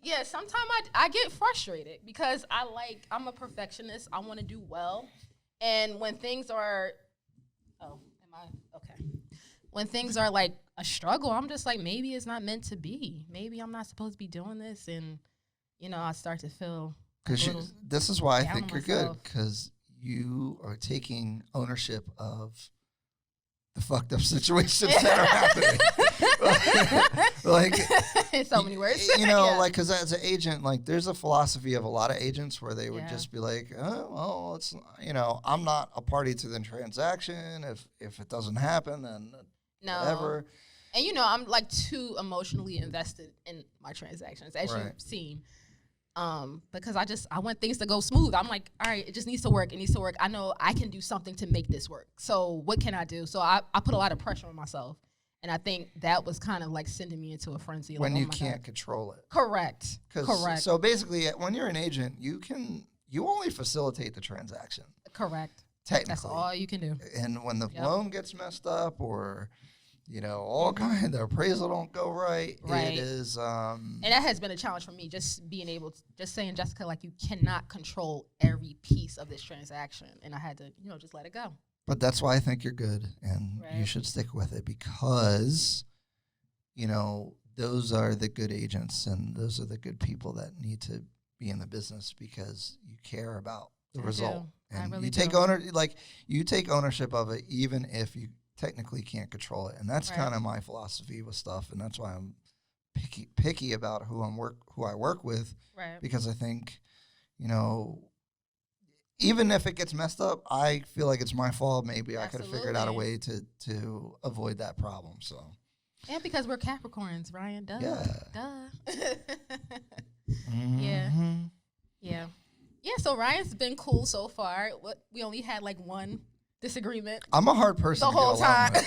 Yeah, sometimes I get frustrated because I'm a perfectionist. I want to do well, and when things are, when things are like a struggle, I'm just like, maybe it's not meant to be. Maybe I'm not supposed to be doing this, and you know, I start to feel. because this is why I down think on you're good, myself. because you are taking ownership of the fucked up situations that are happening. Like, in so many words. you know, Yeah. like, because as an agent, like, there's a philosophy of a lot of agents where they would Yeah. just be like, oh, well, it's, you know, I'm not a party to the transaction. If it doesn't happen, then No. whatever. And you know, I'm like too emotionally invested in my transactions, as Right. you've seen. Because I want things to go smooth. I'm like, all right, it just needs to work. It needs to work. I know I can do something to make this work. So what can I do? So I put a lot of pressure on myself. And I think that was kind of like sending me into a frenzy. When like, you oh my can't God. control it. Correct. Correct. So basically, when you're an agent, you only facilitate the transaction, Correct. technically. That's all you can do. And when the Yep. loan gets messed up, or you know, all kind of appraisal don't go right, Right. it is. And that has been a challenge for me, just being able to, just saying, Jessica, like, you cannot control every piece of this transaction. And I had to, you know, just let it go. But that's why I think you're good, and you Right. should stick with it, because, you know, those are the good agents and those are the good people that need to be in the business, because you care about the I result, do. I and really you take do. you take ownership of it, even if you technically can't control it. And that's Right. kind of my philosophy with stuff, and that's why I'm picky about who I work with, Right. because I think, you know, even if it gets messed up, I feel like it's my fault. Maybe I could have figured out a way Absolutely. to avoid that problem. So And because we're Capricorns, Ryan. Duh. Yeah. Duh. Mhm. Yeah. Yeah, so Ryan's been cool so far. We only had like one disagreement I'm a hard person the to get whole along time. with.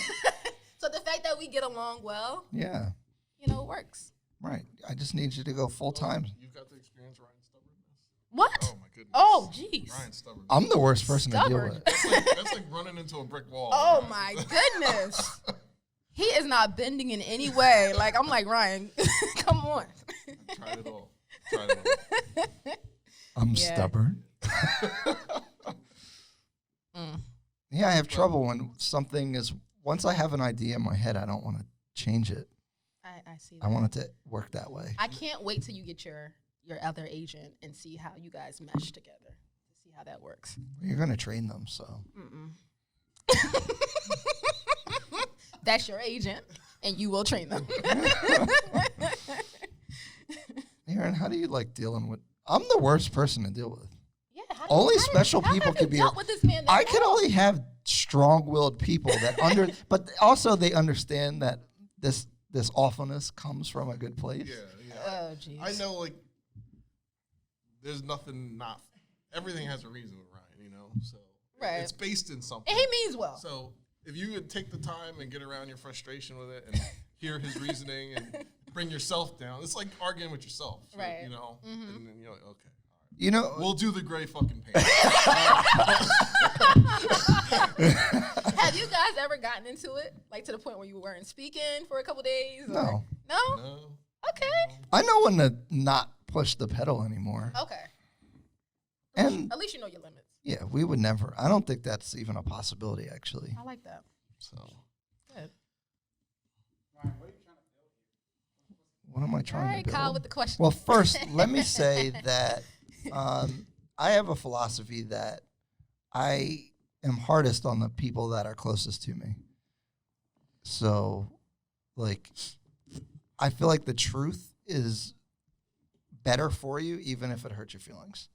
So the fact that we get along well, Yeah. you know, it works. Right. I just need you to go full time. You've got to experience Ryan's stubbornness. What? Oh my goodness. Oh, jeez. Ryan's stubborn. I'm the worst person to deal Stubborn. with. That's like running into a brick wall. Oh Right? my goodness. He is not bending in any way. Like, I'm like, Ryan, come on. Tried it all. Tried it all. I'm Yeah. stubborn. Mm. Yeah, I have trouble when something is. Once I have an idea in my head, I don't want to change it. I see that. I want it to work that way. I can't wait till you get your other agent and see how you guys mesh together. To see how that works. You're going to train them, so. That's your agent, and you will train them. Aaron, how do you like dealing with? I'm the worst person to deal with. Yeah, Only special people could be. dealt with this man that I can long? only have strong-willed people that but also they understand that this awfulness comes from a good place. Yeah. Oh, jeez. I know, like, there's nothing not. Everything has a reason with Ryan, you know? So Right. it's based in something. And he means well. So if you would take the time and get around your frustration with it and hear his reasoning and bring yourself down, it's like arguing with yourself. So, Right. You know? And then you're like, okay. You know, We'll do the gray fucking paint. Have you guys ever gotten into it? Like to the point where you weren't speaking for a couple days? Or? No. No? No. Okay. I know when to not push the pedal anymore. Okay. And At least you know your limits. yeah, we would never. I don't think that's even a possibility, actually. I like that. So Good. What am I All trying right, to build? Kyle with the question. Well, first, let me say that I have a philosophy that I am hardest on the people that are closest to me. So, like, I feel like the truth is better for you, even if it hurts your feelings.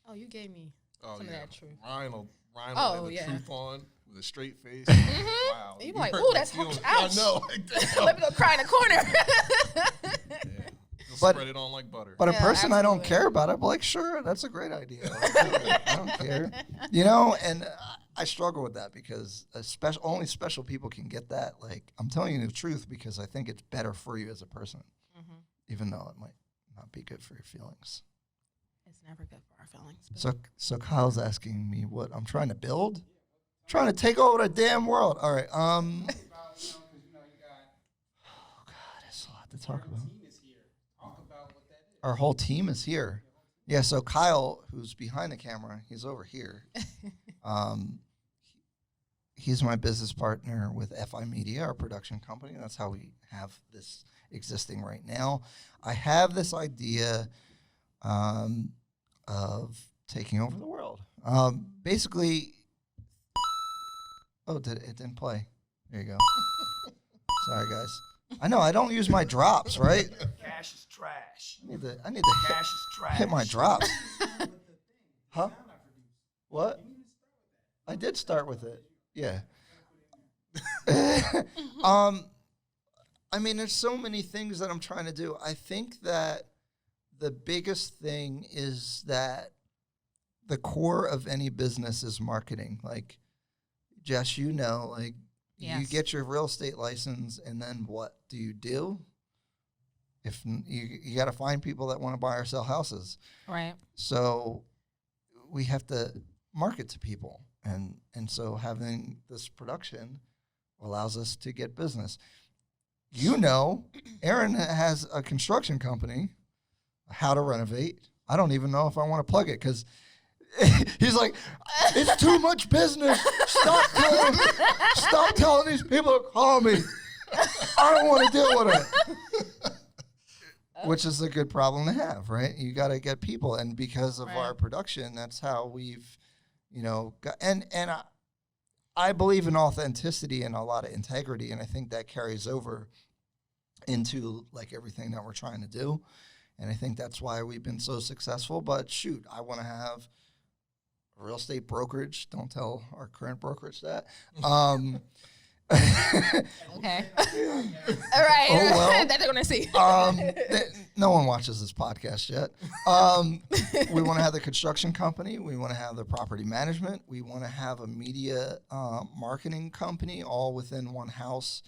Oh, you gave me Oh, some yeah. of that truth. Ryan will Oh, lay the yeah. truth on with a straight face. Mhm. Wow. You you like, hurt ooh, my that's feelings. ouch. I know. Like, damn. Let me go cry in the corner. Yeah. You'll But- spread it on like butter. But a Yeah, person I don't absolutely. care about, I'm like, sure, that's a great idea. I don't care. You know, and I struggle with that because only special people can get that. Like, I'm telling you the truth because I think it's better for you as a person, Mhm. even though it might not be good for your feelings. It's never good for our feelings. but- So Kyle's asking me what I'm trying to build? Trying to take over the damn world. All right. Oh God, there's a lot to talk about. Our whole team is here. Yeah, so Kyle, who's behind the camera, he's over here. He's my business partner with FI Media, our production company. That's how we have this existing right now. I have this idea of taking over the world. Basically, it didn't play. There you go. Sorry, guys. I know I don't use my drops, right? Cash is trash. I need to Cash is trash. hit my drops. Huh? What? I did start with it. Yeah. I mean, there's so many things that I'm trying to do. I think that the biggest thing is that the core of any business is marketing. Like, Jess, you know, like, you Yes. get your real estate license, and then what do you do? You got to find people that want to buy or sell houses. Right. So we have to market to people. And so having this production allows us to get business. You know, Aaron has a construction company, How to Renovate. I don't even know if I want to plug it because he's like, it's too much business. Stop telling these people to call me. I don't want to deal with it. Which is a good problem to have, right? You got to get people. And because of Right. our production, that's how we've, got, and I believe in authenticity and a lot of integrity. And I think that carries over into like everything that we're trying to do. And I think that's why we've been so successful. But shoot, I want to have a real estate brokerage. Don't tell our current brokerage that. Okay. All right. Oh, well. That they're gonna see. No one watches this podcast yet. We want to have the construction company. We want to have the property management. We want to have a media marketing company all within one house.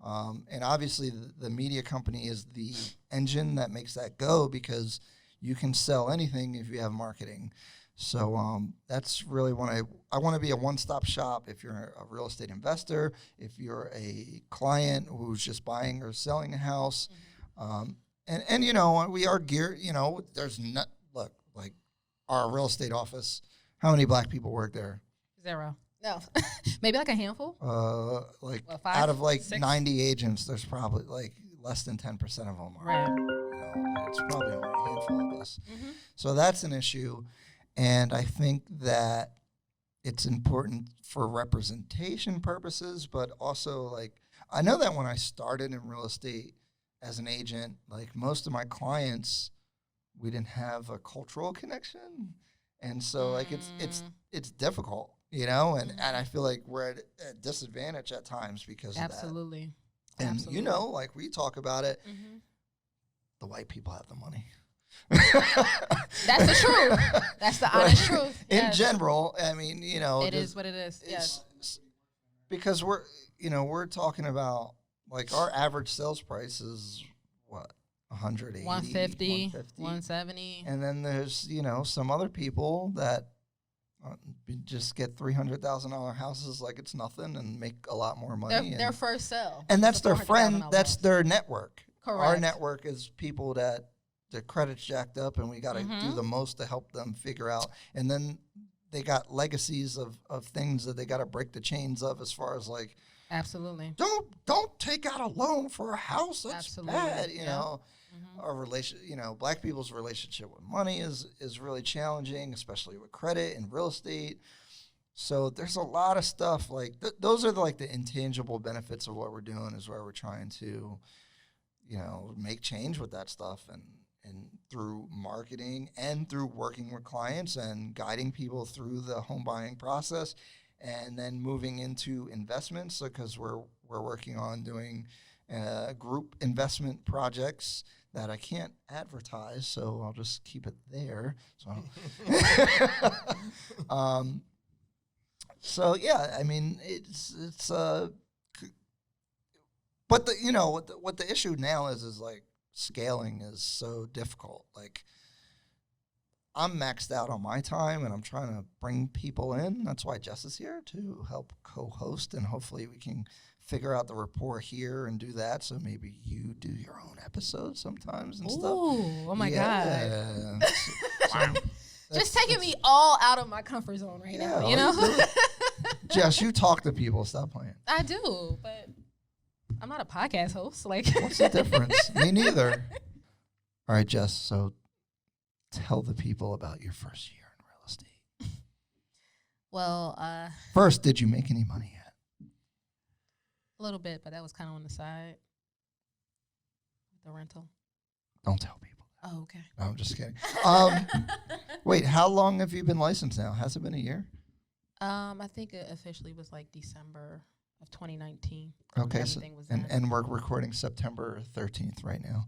And obviously, the media company is the engine that makes that go because you can sell anything if you have marketing. So that's really what I want to be a one-stop shop. If you're a real estate investor, if you're a client who's just buying or selling a house, and you know, we are geared. You know, there's not like our real estate office. How many black people work there? 0. No, maybe like a handful. Like Well, 5, out of like 6? 90 agents, there's probably like less than 10% of them are. Right. You know, it's probably only a handful of us. Mm-hmm. So that's an issue. And I think that it's important for representation purposes, but also like I know that when I started in real estate as an agent, like most of my clients, we didn't have a cultural connection. And so like it's difficult, you know, and I feel like we're at a disadvantage at times because of that. Absolutely. And you know, like we talk about it, the white people have the money. That's the truth. That's the honest truth. In Yes. general, I mean, you know, It is what it is. Yes. because we're talking about like our average sales price is what 180, 150, 170. and then there's some other people that just get $300,000 houses like it's nothing and make a lot more money. Their first sale. and that's is a their friend. $400,000 That's house. their network. Our Correct. network is people that their credit's jacked up, and we got to do the most to help them figure out. And then they got legacies of things that they got to break the chains of, as far as like, Absolutely. don't take out a loan for a house. That's Absolutely. bad. You Yeah. know, our relation. Black people's relationship with money is really challenging, especially with credit and real estate. So there's a lot of stuff like those are the intangible benefits of what we're doing, is where we're trying to, make change with that stuff and through marketing and through working with clients and guiding people through the home buying process, and then moving into investments, because we're working on doing group investment projects that I can't advertise, so I'll just keep it there. So yeah, I mean it's but what the issue now is like scaling is so difficult. Like I'm maxed out on my time, and I'm trying to bring people in. That's why Jess is here to help co-host, and hopefully we can figure out the rapport here and do that. So maybe you do your own episodes sometimes and stuff. Oh my God. So Just taking me all out of my comfort zone right now, all you know? do- Jess, you talk to people. Stop playing. I do, but I'm not a podcast host. Like, What's the difference? Me neither. All right, Jess. So tell the people about your first year in real estate. Well, First, did you make any money yet? a little bit, but that was kind of on the side. The rental. Don't tell people. Oh, okay. No, I'm just kidding. Wait, how long have you been licensed now? Has it been a year? I think it officially was like December of 2019. Okay, so, Everything was done. and we're recording September 13th right now,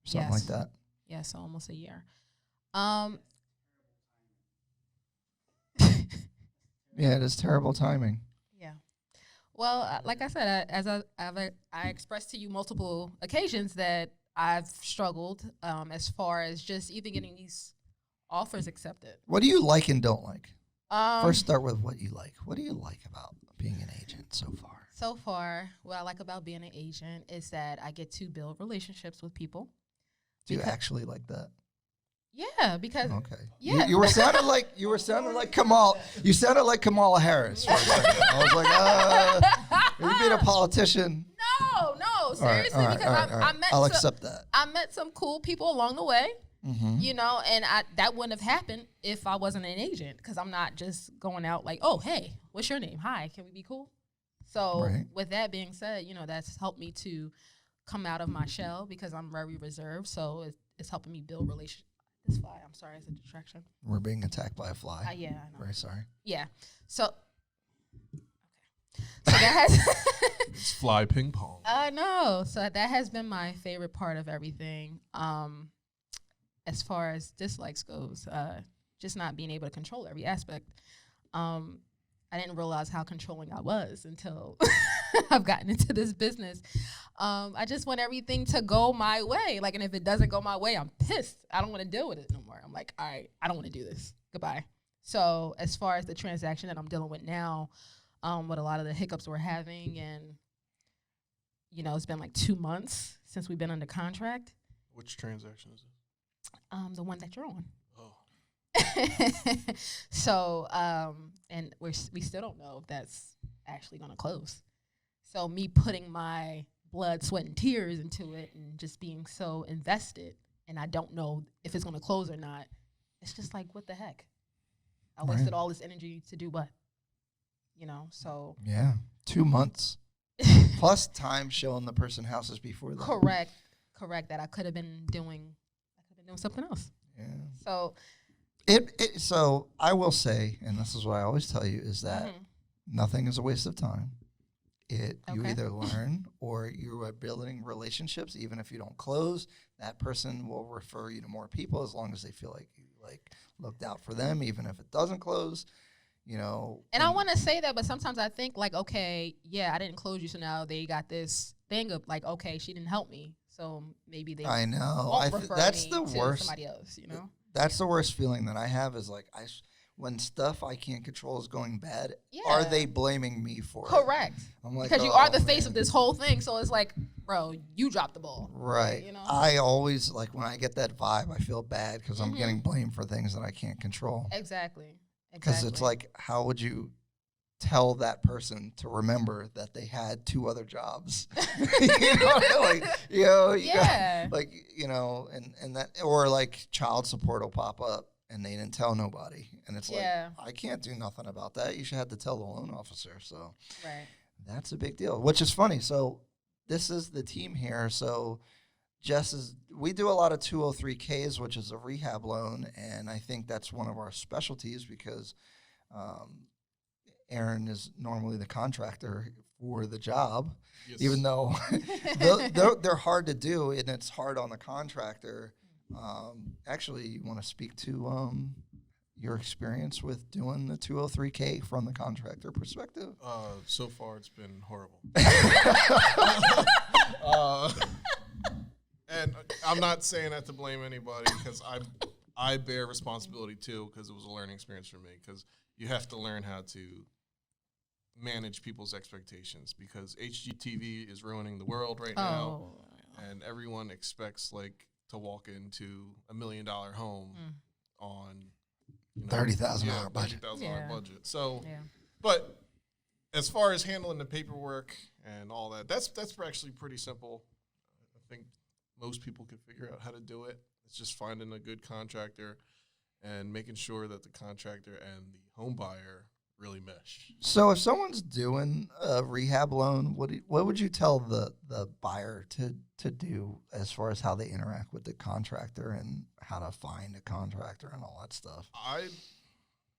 something like Yes. that. Yeah, so almost a year. Yeah, it is terrible timing. Yeah. Well, like I said, as I expressed to you multiple occasions that I've struggled as far as just even getting these offers accepted. What do you like and don't like? Um, First, start with what you like. What do you like about being an agent so far? So far, what I like about being an agent is that I get to build relationships with people. Do you actually like that? Yeah, because Okay. Yeah. You were sounding like Kamal. You sounded like Kamala Harris for a second. I was like, are you being a politician? no, seriously, all right, because all right. I met I'll accept that. I met some cool people along the way. Mm-hmm. And that wouldn't have happened if I wasn't an agent, because I'm not just going out like, oh, hey, what's your name? Hi, can we be cool? So Right. with that being said, that's helped me to come out of my shell, because I'm very reserved. So it's helping me build relationships. This fly, I'm sorry, it's a distraction. We're being attacked by a fly. Yeah, I know. Very sorry. Yeah. So, okay. So that has It's fly ping pong. I know. So that has been my favorite part of everything. As far as dislikes goes, just not being able to control every aspect. I didn't realize how controlling I was until I've gotten into this business. I just want everything to go my way. Like, and if it doesn't go my way, I'm pissed. I don't want to deal with it no more. I'm like, all right, I don't want to do this. Goodbye. So as far as the transaction that I'm dealing with now, with a lot of the hiccups we're having, and, you know, it's been like 2 months since we've been under contract. Which transaction is it? The one that you're on. Oh. So, and we still don't know if that's actually going to close. So me putting my blood, sweat, and tears into it and just being so invested, and I don't know if it's going to close or not, it's just like, what the heck? I wasted all this energy to do what? You know, so. Yeah, 2 months. Plus time showing the person houses before that. Correct. That I could have been doing something else. Yeah. So. So I will say, and this is what I always tell you, is that nothing is a waste of time. You either learn or you are building relationships. Even if you don't close, that person will refer you to more people as long as they feel like you looked out for them. Even if it doesn't close, you know. And I want to say that, but sometimes I think like, okay, yeah, I didn't close you, so now they got this thing of like, okay, she didn't help me, so maybe they. I know. Won't refer That's me the to worst. Somebody else, you know. That's the worst feeling that I have is like when stuff I can't control is going bad. Yeah. Are they blaming me for it? Correct. I'm like, because you are the oh, face man. of this whole thing, so it's like, bro, you dropped the ball. Right. You know. I always like when I get that vibe, I feel bad because I'm getting blamed for things that I can't control. Exactly. Because it's like, how would you tell that person to remember that they had 2 other jobs? You know, like, you know, yeah. like, you know, and that, or like child support will pop up and they didn't tell nobody. And it's like, I can't do nothing about that. You should have to tell the loan officer. So Right. that's a big deal, which is funny. So this is the team here. So we do a lot of 203Ks, which is a rehab loan. And I think that's one of our specialties because, Aaron is normally the contractor for the job, even though they're hard to do and it's hard on the contractor. Actually, you want to speak to your experience with doing the 203K from the contractor perspective? So far, it's been horrible. And I'm not saying that to blame anybody because I bear responsibility too because it was a learning experience for me because you have to learn how to manage people's expectations because HGTV is ruining the world right now, and everyone expects like to walk into $1 million home on $30,000 budget. $30,000 budget. So, but as far as handling the paperwork and all that, that's actually pretty simple. I think most people can figure out how to do it. It's just finding a good contractor and making sure that the contractor and the home buyer really mesh. So if someone's doing a rehab loan, what would you tell the buyer to do as far as how they interact with the contractor and how to find a contractor and all that stuff?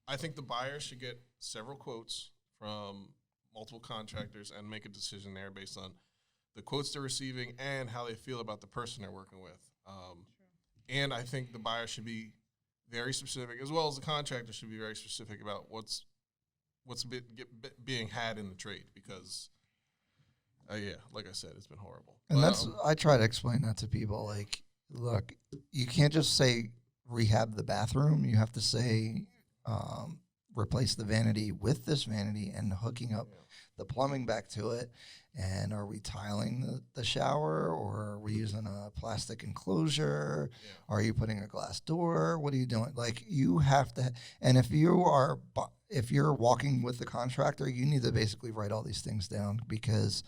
I think the buyer should get several quotes from multiple contractors and make a decision there based on the quotes they're receiving and how they feel about the person they're working with. And I think the buyer should be very specific, as well as the contractor should be very specific about what's being had in the trade because, like I said, it's been horrible. And I try to explain that to people. Like, look, you can't just say rehab the bathroom. You have to say replace the vanity with this vanity and hooking up the plumbing back to it. And are we tiling the shower or are we using a plastic enclosure? Are you putting a glass door? What are you doing? Like you have to, and if you're walking with the contractor, you need to basically write all these things down because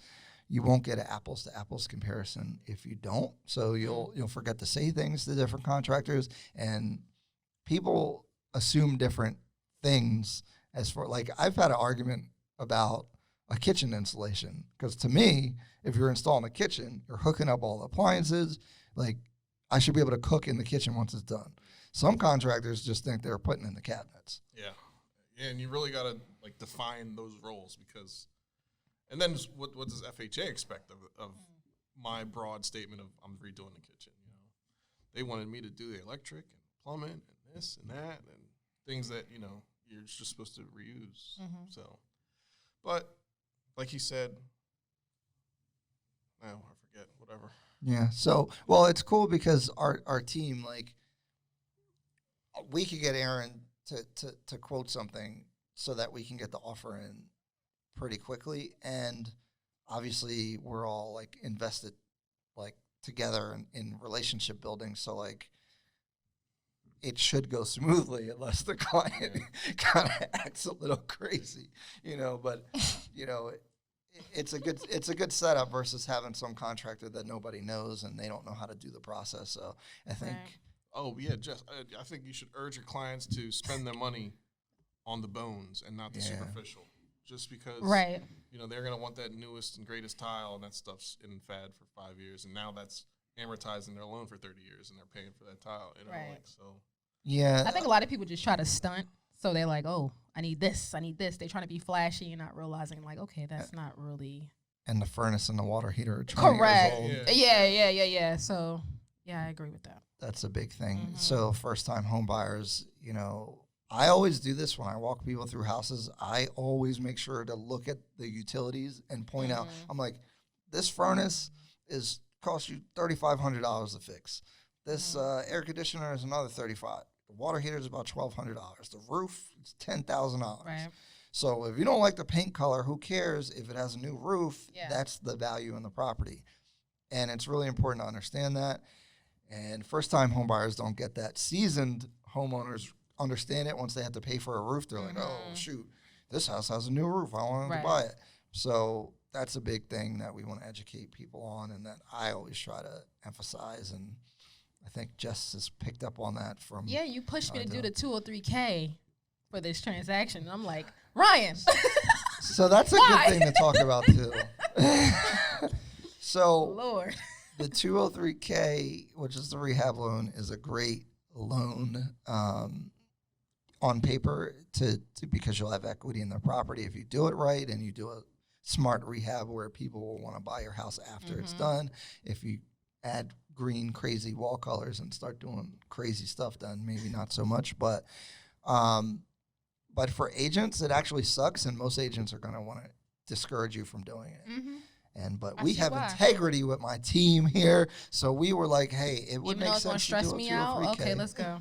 you won't get an apples to apples comparison if you don't. So you'll forget to say things to different contractors and people assume different things as for like I've had an argument about a kitchen installation because to me, if you're installing a kitchen, you're hooking up all the appliances. Like I should be able to cook in the kitchen once it's done. Some contractors just think they're putting in the cabinets. Yeah, and you really got to like define those roles because And then what does FHA expect of my broad statement of I'm redoing the kitchen? You know, they wanted me to do the electric and plumbing and this and that and things that, you know, you're just supposed to reuse. So, but like he said, I forget, whatever. Yeah. So, well, it's cool because our team, like, we could get Aaron to quote something so that we can get the offer in pretty quickly. And obviously we're all like invested like together in relationship building. So like it should go smoothly unless the client kind of acts a little crazy, you know, but you know, it's a good setup versus having some contractor that nobody knows and they don't know how to do the process. So I think. Right. Oh, yeah, Jess, I think you should urge your clients to spend their money on the bones and not the superficial. Just because, you know, they're going to want that newest and greatest tile, and that stuff's in fad for 5 years, and now that's amortizing their loan for 30 years, and they're paying for that tile, you know, like, so. Yeah. I think a lot of people just try to stunt. So they're like, oh, I need this. They're trying to be flashy and not realizing, like, okay, that's not really. And the furnace and the water heater are 20 years old. Yeah. So, yeah, I agree with that. That's a big thing. So first-time home buyers, you know, I always do this when I walk people through houses. I always make sure to look at the utilities and point out. I'm like, this furnace cost you $3,500 to fix. This air conditioner is another $35. The water heater is about $1,200. The roof is $10,000. Right. So if you don't like the paint color, who cares if it has a new roof? Yeah. That's the value in the property, and it's really important to understand that. And first-time home buyers don't get that. Seasoned homeowners understand it. Once they have to pay for a roof, they're like, oh, shoot, this house has a new roof. I want to buy it. So that's a big thing that we want to educate people on and that I always try to emphasize. And I think Jess has picked up on that from. Yeah, you pushed me to do the 203K for this transaction. And I'm like, Ryan. So that's a good thing to talk about, too. So. Lord. The 203K, which is the rehab loan, is a great loan on paper to because you'll have equity in the property if you do it right and you do a smart rehab where people will want to buy your house after it's done. If you add green, crazy wall colors and start doing crazy stuff, then maybe not so much. But for agents, it actually sucks, and most agents are going to want to discourage you from doing it. But we have integrity with my team here, so we were like, "Hey, it would make sense to do a 203K." Out? Okay, let's go.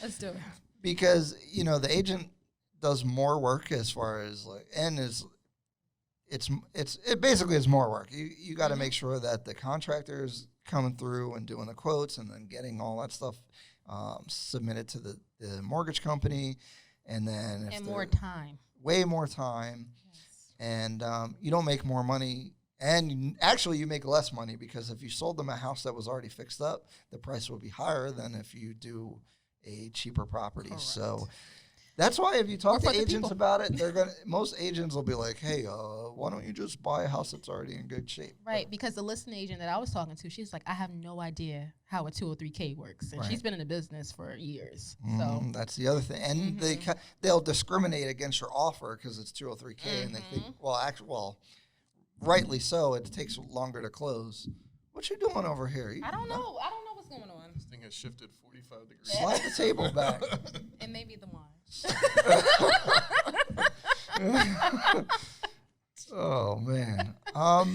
Let's do it. Because you know the agent does more work as far as like, and it basically is more work. You got to make sure that the contractor's coming through and doing the quotes, and then getting all that stuff submitted to the mortgage company, and then way more time. And you don't make more money, and actually you make less money because if you sold them a house that was already fixed up, the price will be higher than if you do a cheaper property. Correct. So that's why if you talk to agents about it, most agents will be like, hey, why don't you just buy a house that's already in good shape? Right, because the listing agent that I was talking to, she's like, I have no idea how a 203K works. And she's been in the business for years. So that's the other thing. And they'll discriminate against your offer because it's 203K and they think, rightly so, it takes longer to close. What you doing over here? I don't know what's going on. This thing has shifted 45 degrees. Slide the table back. And maybe the wine. Oh man. But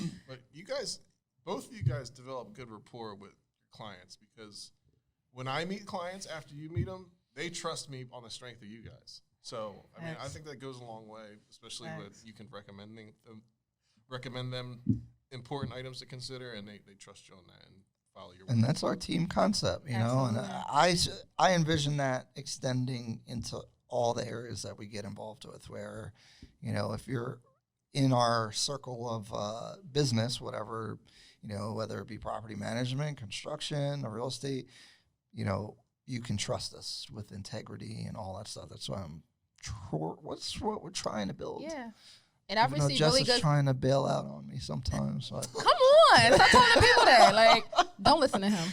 both of you guys develop good rapport with your clients because when I meet clients after you meet them, they trust me on the strength of you guys. So I mean, I think that goes a long way, especially with you can recommend them important items to consider, and they trust you on that and follow your. And that's our team concept, you know. And I envision that extending into all the areas that we get involved with, where, you know, if you're in our circle of business, whatever, you know, whether it be property management, construction, or real estate, you know, you can trust us with integrity and all that stuff. That's why what's what we're trying to build. Yeah. And I've received Jess really is good. trying to bail out on me sometimes. But. Come on, stop telling the people that. Like, don't listen to him.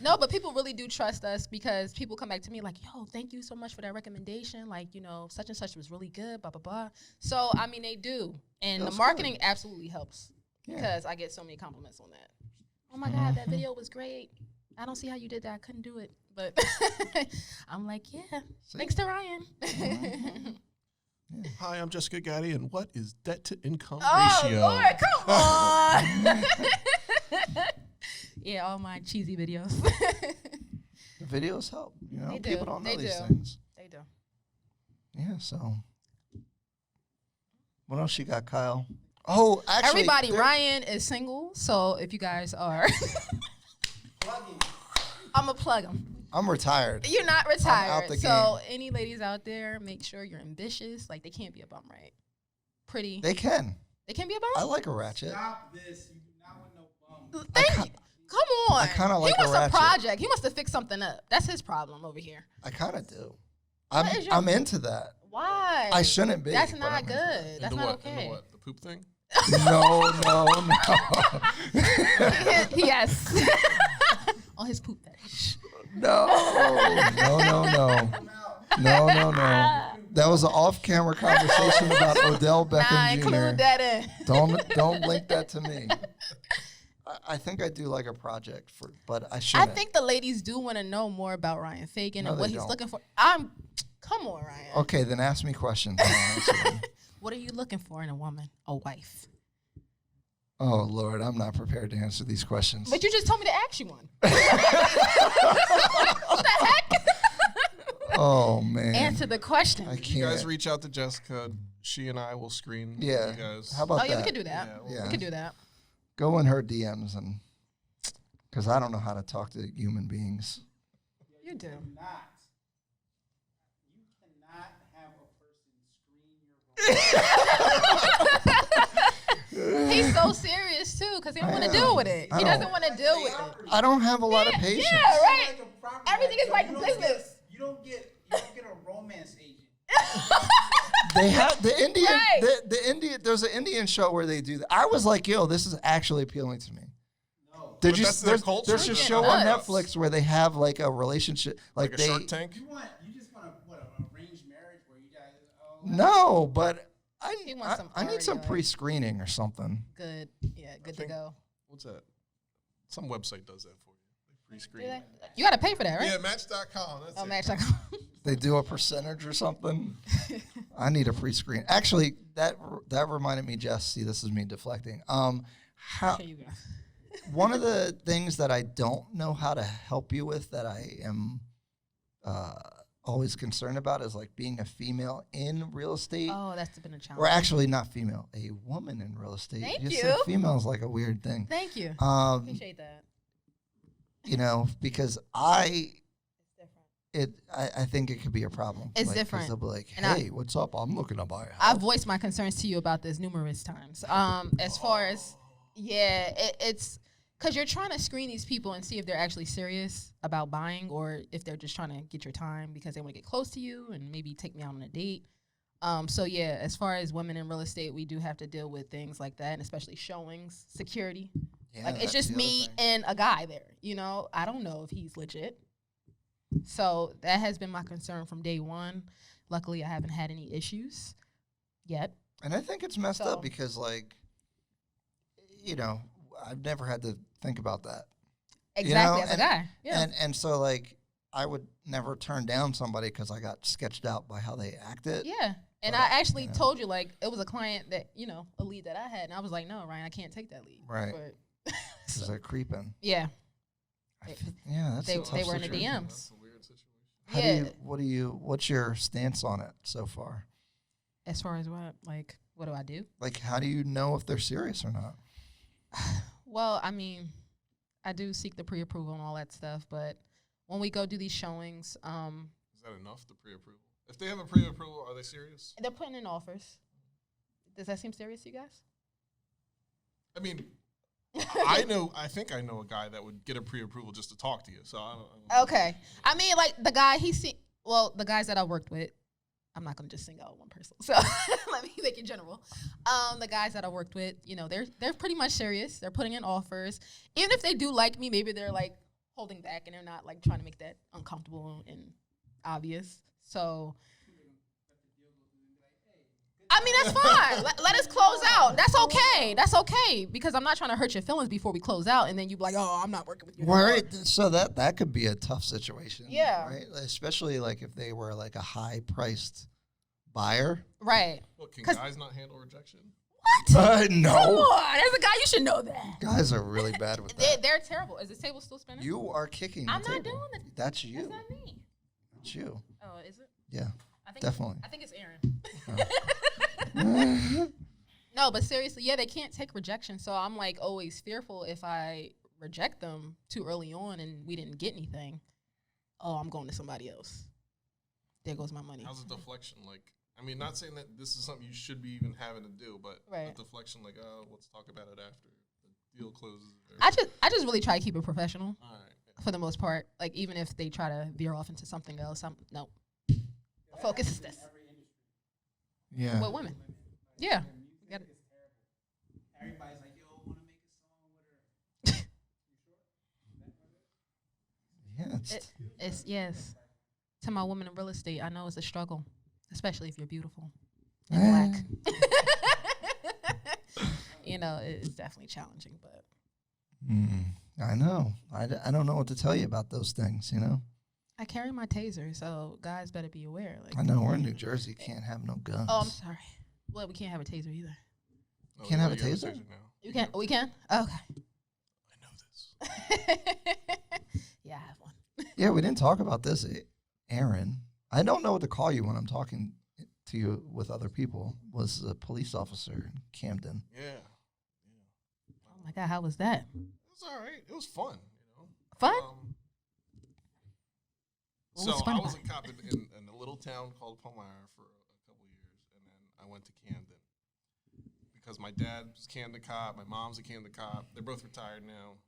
No, but people really do trust us because people come back to me like, yo, thank you so much for that recommendation. Like, you know, such and such was really good, blah, blah, blah. So, I mean, they do. And That's the marketing absolutely helps Yeah. because I get so many compliments on that. Oh, my God, that video was great. I don't see how you did that. I couldn't do it. But I'm like, yeah, thanks to Ryan. Hi, I'm Jessica Gaddie, and what is debt to income Oh, ratio? Lord, come on. Yeah, all my cheesy videos. The videos help. You know, They do. people don't know They these do. things. They do. Yeah. So, what else you got, Kyle? Oh, actually, Everybody, Ryan is single, so if you guys are, I'm going to plug him. I'm retired. You're not out retired. the So game. any ladies out there, make sure you're ambitious. Like, they can't be a bum, right? Pretty. They can. They can't be a I bum? like a ratchet. Stop this. You do not want no bum. Thank you. Come on. I kinda like he a wants a ratchet. project. He wants to fix something up. That's his problem over here. I kind of do. What is your- I'm into that. Why? I shouldn't be. That's but not I'm into good. that. That's In the not what? In okay. the what? The poop thing? No. Yes. On his poop fetish. No. That was an off-camera conversation about Odell Beckham Nah, Jr. include that in. Don't link that to me. I think I do like a project but I I shouldn't. think the ladies do want to know more about Ryan.Fagan No, and what they he's don't. looking for. Come on, Ryan. Okay, then ask me questions. and I'll answer them. What are you looking for in a woman? A wife. Oh Lord, I'm not prepared to answer these questions. But you just told me to ask you one. What the heck? Oh man, Answer the question. I can't. You guys reach out to Jessica. She and I will screen Yeah. you guys. How about Oh, yeah, that? we could do that. Yeah. We could do that. Go in her DMs and because I don't know how to talk to human beings. You do. You cannot have a person screen your He's so serious, too, because he don't I want to am. deal with it. I He don't. doesn't want to deal with it. I don't have a lot of patience. Yeah, right. Everything is like business. You don't get a romance agent. They have the Indian. Right. The Indian. There's an Indian show where they do that. I was like, yo, this is actually appealing to me. No. Did But you? that's their culture. There's a It's show on nuts. Netflix where they have like a relationship, like Like a they. Shark Tank? You just want to what, an arranged marriage where you guys No, but He wants some I need some party, like- pre-screening or something. Good. Yeah, good to think- go. What's that? Some website does that for you. They pre-screen. Do they? You got to pay for that, right? Yeah, Match.com. That's Oh, it. Match.com. They do a percentage or something. I need a pre-screen. Actually, that reminded me, Jess. See, this is me deflecting. How Here you go. one of the things that I don't know how to help you with that I am always concerned about is like being a female in real estate. Oh, that's been a challenge. Or actually not female, a woman in real estate. Thank Just said you. female is like a weird thing. Thank you. Appreciate that. You know, because It's different. I think it could be a problem. It's Like, 'cause different. They'll be like, And hey, what's up? I'm looking to buy a house. I've voiced my concerns to you about this numerous times. As far as, it's because you're trying to screen these people and see if they're actually serious about buying or if they're just trying to get your time because they want to get close to you and maybe take me out on a date. So yeah, as far as women in real estate, we do have to deal with things like that, and especially showings, security. Yeah, Like, it's that's just the other me thing. and a guy there, you know? I don't know if he's legit. So that has been my concern from day one. Luckily, I haven't had any issues yet. And I think it's messed So- up because, like, you know, I've never had to think about that. Exactly, know, as a guy. Yeah. And so, like, I would never turn down somebody because I got sketched out by how they acted. Yeah. And But, I actually you know. told you, like, it was a client that, you know, a lead that I had. And I was like, no, Ryan, I can't take that lead. Right. But Because they're creeping. yeah. Yeah, that's They- a tough they were in the situation. DMs. That's a weird situation. What's your stance on it so far? As far as what do I do? Like, how do you know if they're serious or not? Well, I mean, I do seek the pre-approval and all that stuff. But when we go do these showings, Is that enough, the pre-approval? If they have a pre-approval, are they serious? they're putting in offers. Does that seem serious to you guys? I mean, I think I know a guy that would get a pre-approval just to talk to you. So I don't Okay. I mean, like, the guy, the guys that I worked with, I'm not going to just single out one person. So let me make it general. The guys that I worked with, you know, they're pretty much serious. They're putting in offers. Even if they do like me, maybe they're like holding back and they're not like trying to make that uncomfortable and obvious. So I mean, that's fine. Let us close out. That's okay. That's okay because I'm not trying to hurt your feelings before we close out, and then you be like, "Oh, I'm not working with you." Right. So that could be a tough situation. Yeah. Right. Especially like if they were like a high priced buyer. Right. Well, can guys not handle rejection? What? No. Come on, as a guy, you should know that. Guys are really bad with that. They're terrible. Is the table still spinning? You are kicking. I'm the not table. doing it. That's you. That's not me. That's you. Oh, is it? Yeah. I think Definitely. I think it's Aaron. No, but seriously, yeah, they can't take rejection. So I'm like always fearful if I reject them too early on and we didn't get anything. Oh, I'm going to somebody else. There goes my money. How's the deflection? Like, I mean, not saying that this is something you should be even having to do, but Right. the deflection, like, oh, let's talk about it after the deal closes. I just really try to keep it professional All right. for the most part. Like even if they try to veer off into something else, I'm no. Focus is this. Yeah. With women. Yeah. You gotta- Everybody's like, yo, want to make a song with her? Yeah. It's yes. To my woman in real estate, I know it's a struggle, especially if you're beautiful and black. You know, it's definitely challenging, but I know. I don't know what to tell you about those things, you know? I carry my taser, so guys better be aware. Like, I know we're in New Jersey. Can't have no guns. oh, I'm sorry. Well, we can't have a taser either. Oh, Can't have a you have taser? now. You can. We can. Okay. I know this. Yeah, I have one. Yeah, we didn't talk about this, Aaron. I don't know what to call you when I'm talking to you with other people. Was a police officer in Camden. Yeah. Oh my God, how was that? It was all right. It was fun, you know. Fun? What So was fun I was about a cop in a little town called Palmyra for a couple years, and then I went to Camden because my dad was a Camden cop, my mom's a Camden cop. They're both retired now.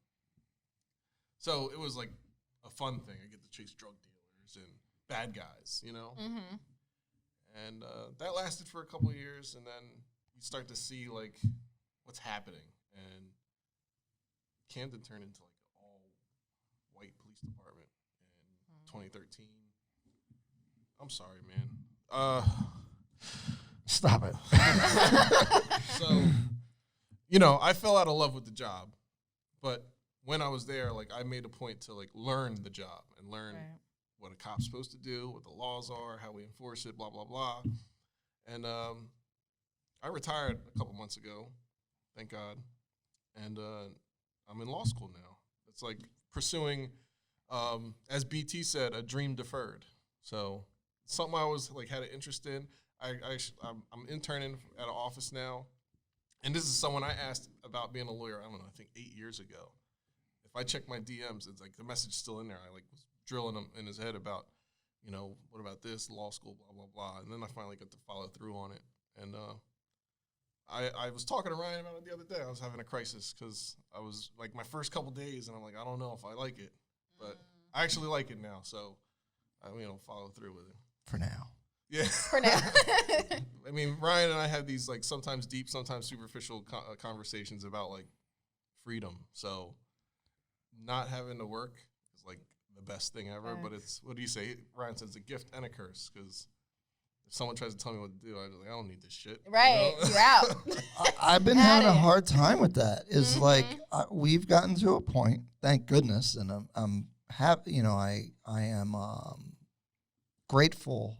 So it was like a fun thing. I get to chase drug dealers and bad guys, you know. Mm-hmm. And that lasted for a couple of years, and then you start to see like what's happening, and Camden turned into like an all-white police department in 2013. I'm sorry, man. Stop it. So, you know, I fell out of love with the job, but when I was there, like I made a point to like learn the job and learn what a cop's supposed to do, what the laws are, how we enforce it, blah, blah, blah. And I retired a couple months ago, thank God. And I'm in law school now. It's like pursuing, as BT said, a dream deferred. So something I was like had an interest in. I'm interning at an office now. And this is someone I asked about being a lawyer, I don't know, I think 8 years ago. If I check my DMs, it's like the message's still in there. I like was drilling him in his head about, you know, what about this, law school, blah, blah, blah. And then I finally got to follow through on it. And I was talking to Ryan about it the other day. I was having a crisis because I was like my first couple days, and I'm like, I don't know if I like it. But I actually like it now, so I follow through with it. For now. Yeah. For now. I mean, Ryan and I have these like sometimes deep, sometimes superficial conversations about like freedom. So not having to work is like the best thing ever. But it's, what do you say? Ryan says, a gift and a curse, because if someone tries to tell me what to do, I'm like, I don't need this shit. Right. You know? You're out. I've been having a hard time with that. It's like we've gotten to a point, thank goodness, and I'm happy. You know, I am grateful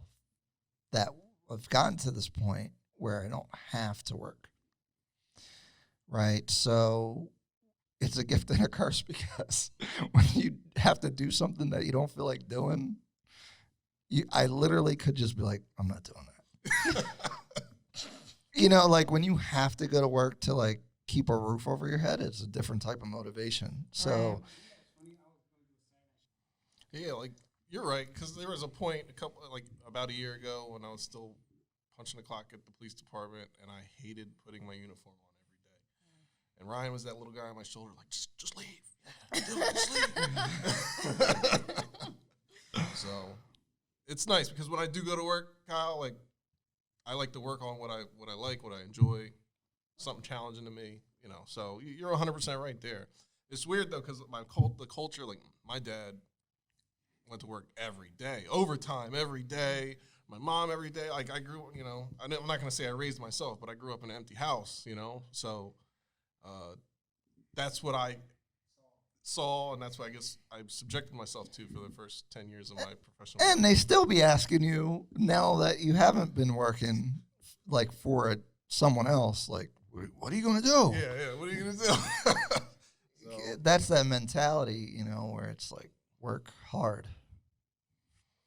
that I've gotten to this point where I don't have to work. Right. So it's a gift and a curse, because when you have to do something that you don't feel like doing, I literally could just be like, I'm not doing that. You know, like when you have to go to work to like keep a roof over your head, it's a different type of motivation. So yeah, like you're right, because there was a point about a year ago when I was still punching the clock at the police department, and I hated putting my uniform on every day. And Ryan was that little guy on my shoulder, like, just leave. Yeah, do it, just leave. So it's nice, because when I do go to work, Kyle, like I like to work on what I like, what I enjoy, something challenging to me, you know. So you're 100% right there. It's weird though, because the culture, like my dad went to work every day, overtime every day. My mom every day. Like I grew, I'm not going to say I raised myself, but I grew up in an empty house, So that's what I saw, and that's what I guess I subjected myself to for the first 10 years of my professional life. And they still be asking you now that you haven't been working like for someone else, like, what are you going to do? Yeah, what are you going to do? So, that's that mentality, where it's like work hard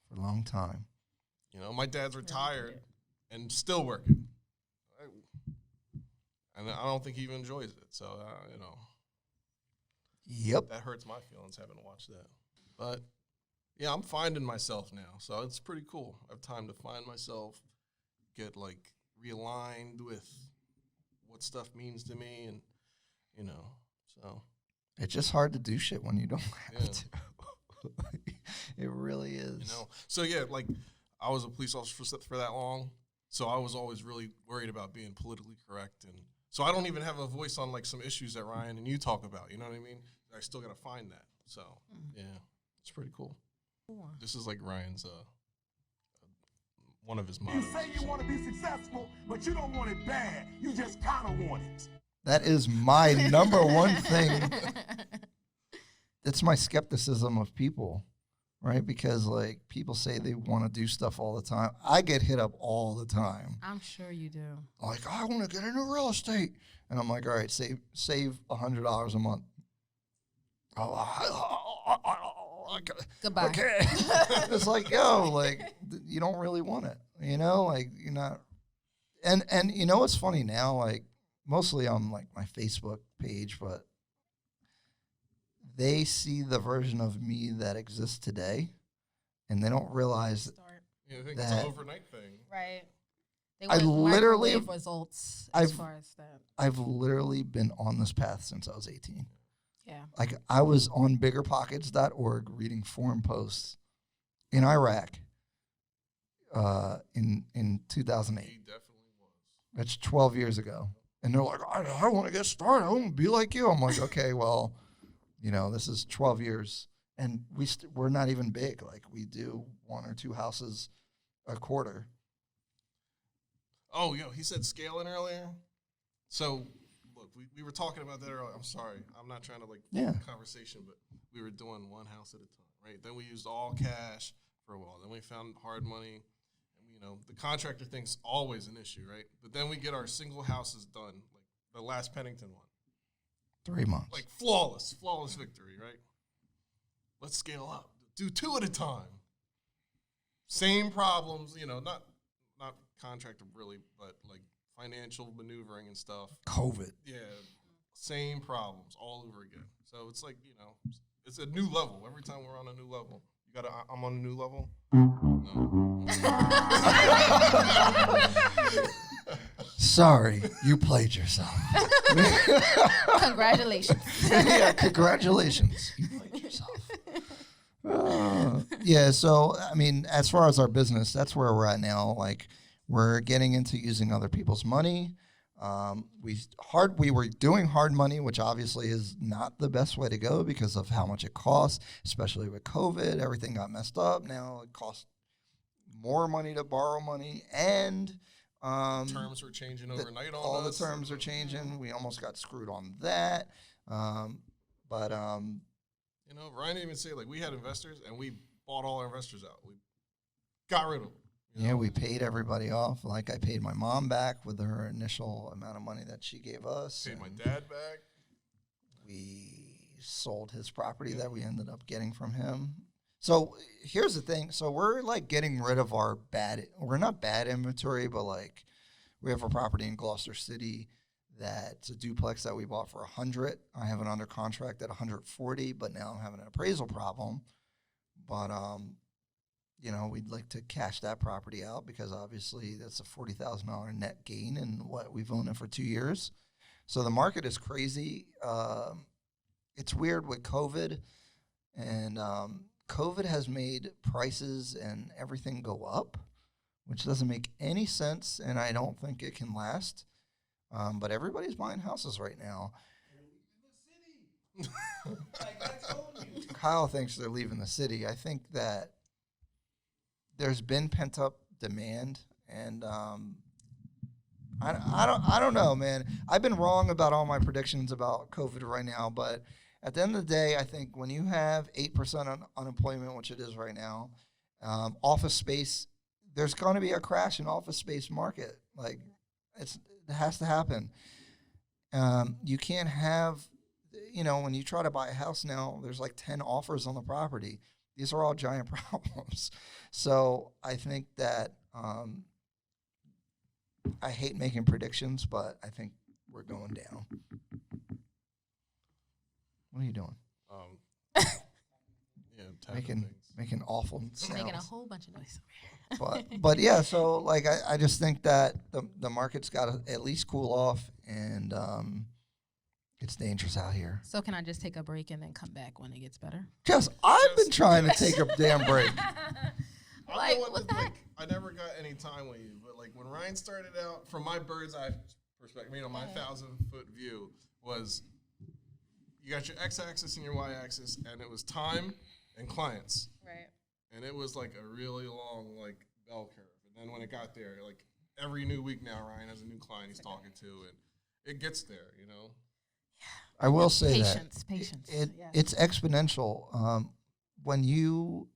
for a long time. My dad's retired and still working. And I don't think he even enjoys it. So, Yep. that hurts my feelings having to watch that. But, yeah, I'm finding myself now. So it's pretty cool. I have time to find myself, get, realigned with what stuff means to me and, so. It's just hard to do shit when you don't have Yeah. to. It really is. So, yeah, I was a police officer for that long, so I was always really worried about being politically correct. And so I don't even have a voice on, some issues that Ryan and you talk about, you know what I mean? I still got to find that. So, yeah, it's pretty cool. This is Ryan's, one of his mottos. You say you want to be successful, but you don't want it bad. You just kind of want it. That is my number one thing. That's my skepticism of people, right? Because people say they want to do stuff all the time. I get hit up all the time. I'm sure you do. Like, I want to get into real estate. And I'm like, all right, save $100 a month. Goodbye. Okay. It's like, yo, you don't really want it, you're not. And what's funny now, mostly on my Facebook page, but they see the version of me that exists today, and they don't realize Yeah, I think it's an overnight thing. Right. They I want literally- microwave results as I've- far as that. I've literally been on this path since I was 18. Yeah. I was on biggerpockets.org reading forum posts in Iraq in 2008. He definitely was. That's 12 years ago. And they're like, I want to get started. I want to be like you. I'm like, okay, well, this is 12 years. And we're not even big. We do 1 or 2 houses a quarter. Oh, he said scaling earlier. So, look, we were talking about that earlier. I'm sorry. I'm not trying to, Yeah. conversation, but we were doing one house at a time, right? Then we used all cash for a while. Then we found hard money. And, the contractor thing's always an issue, right? But then we get our single houses done, the last Pennington one. 3 months. Flawless victory, right? Let's scale up. Do 2 at a time. Same problems, not contractor really, but financial maneuvering and stuff. COVID. Yeah, same problems all over again. So it's it's a new level. Every time we're on a new level. I'm on a new level? No. Sorry, you played yourself. Congratulations. Yeah, congratulations. You played yourself. Yeah, so, as far as our business, that's where we're at now. We're getting into using other people's money. We were doing hard money, which obviously is not the best way to go because of how much it costs, especially with COVID. Everything got messed up. Now it costs more money to borrow money, and terms are changing overnight on all us. the terms are changing. We almost got screwed on that. But Ryan didn't even say we had investors and we bought all our investors out. We got rid of them. Yeah, we paid everybody off. I paid my mom back with her initial amount of money that she gave us. Paid my dad back. We sold his property that we ended up getting from him. So here's the thing. So we're getting rid of our we're not bad inventory, but we have a property in Gloucester City that's a duplex that we bought for $100. I have it under contract at $140, but now I'm having an appraisal problem. But we'd like to cash that property out because obviously that's a $40,000 net gain in what we've owned it for 2 years. So the market is crazy. It's weird with COVID, and COVID has made prices and everything go up, which doesn't make any sense, and I don't think it can last. But everybody's buying houses right now. Like I told you. Kyle thinks they're leaving the city. I think that there's been pent up demand, and I don't know, man. I've been wrong about all my predictions about COVID right now, but at the end of the day, I think when you have 8% unemployment, which it is right now, office space, there's going to be a crash in office space market. Like it has to happen. You can't have, when you try to buy a house now, there's like 10 offers on the property. These are all giant problems. So I think that I hate making predictions, but I think we're going down. What are you doing? Yeah, tapping things. Making awful sounds. Making a whole bunch of noise. But yeah, so like I just think that the market's got to at least cool off, and it's dangerous out here. So can I just take a break and then come back when it gets better? I've been trying to take a damn break. I don't know what the heck. I never got any time with you, but like when Ryan started out, from my bird's eye perspective, my 1,000-foot view was you got your x-axis and your y-axis, and it was time and clients. Right. And it was like a really long like bell curve. And then when it got there, like every new week now, Ryan has a new client he's talking to, and it gets there, I will say Patience. It's exponential. When you,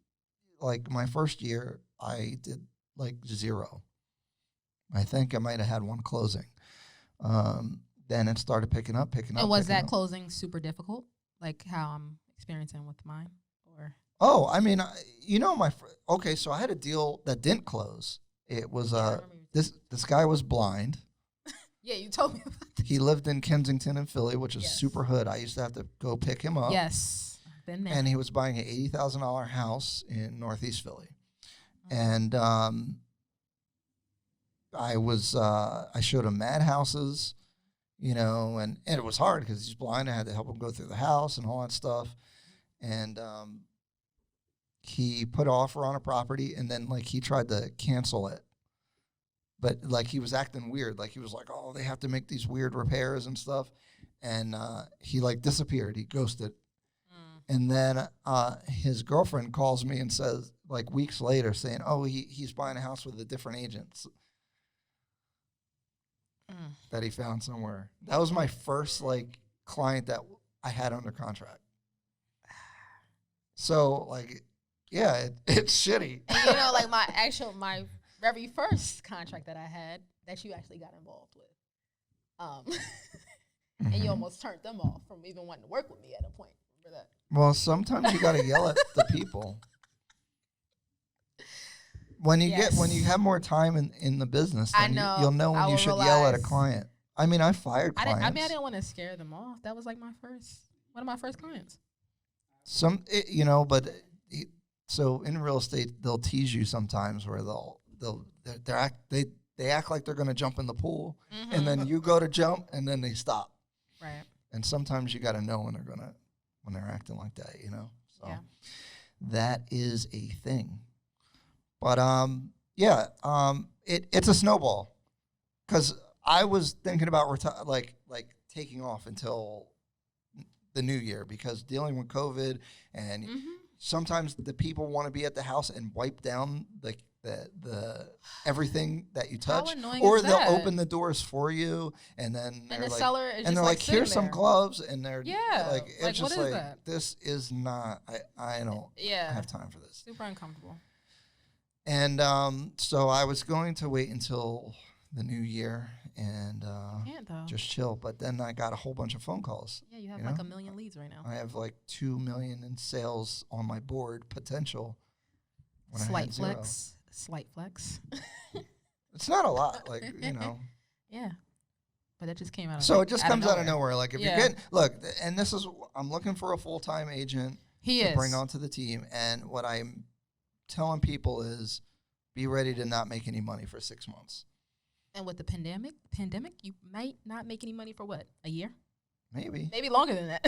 like my first year, I did like 0. I think I might have had one closing. Then it started picking up. And was that closing super difficult, like how I'm experiencing with mine, or? Oh, I mean, okay, so I had a deal that didn't close. It was this guy was blind. Yeah, you told me about this. He lived in Kensington and Philly, which is Yes. super hood. I used to have to go pick him up. Yes, I've been there. And he was buying an $80,000 house in Northeast Philly. And I showed him mad houses, and it was hard because he's blind. I had to help him go through the house and all that stuff. And he put an offer on a property, and then like he tried to cancel it. But like he was acting weird. Like he was like, oh, they have to make these weird repairs and stuff. And he like disappeared. He ghosted. And then his girlfriend calls me and says, like weeks later, saying, oh, he's buying a house with a different agent that he found somewhere. That was my first like client that I had under contract. So like, yeah, it's shitty. And like my very first contract that I had that you actually got involved with. And you almost turned them off from even wanting to work with me at a point. Remember that? Well, sometimes you got to yell at the people. When you have more time in the business, then you'll know when you should yell at a client. I mean, I fired clients. I didn't want to scare them off. That was like one of my first clients. So in real estate, they'll tease you sometimes where they act like they're going to jump in the pool, and then you go to jump, and then they stop. Right. And sometimes you got to know when they're acting like that, So that is a thing. But it's a snowball, because I was thinking about taking off until the new year, because dealing with COVID and sometimes the people want to be at the house and wipe down the everything that you touch, or they'll open the doors for you, and then the seller is and they're like, here's some gloves, and they're like, it's like, just what is like that? This is not. I don't have time for this. Super uncomfortable. And so I was going to wait until the new year and just chill, but then I got a whole bunch of phone calls. Yeah, you have like 1 million leads right now. I have like 2 million in sales on my board potential. Slight flex. It's not a lot, Yeah, but it just came out. So it just comes out of nowhere. Like if you're getting and this is, I'm looking for a full-time agent to bring onto the team, and what I'm telling people is, be ready to not make any money for 6 months. And with the pandemic, you might not make any money for what, a year? Maybe longer than that.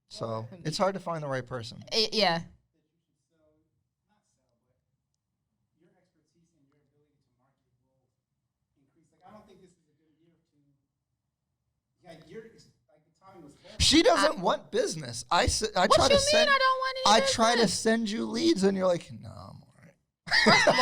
So it's hard to find the right person. Yeah. I don't think this is a good year to. Yeah, the timing was terrible. She doesn't want business. I What try you to mean send. I don't want any I try to business? send you leads, and you're like, no, I'm all right. First of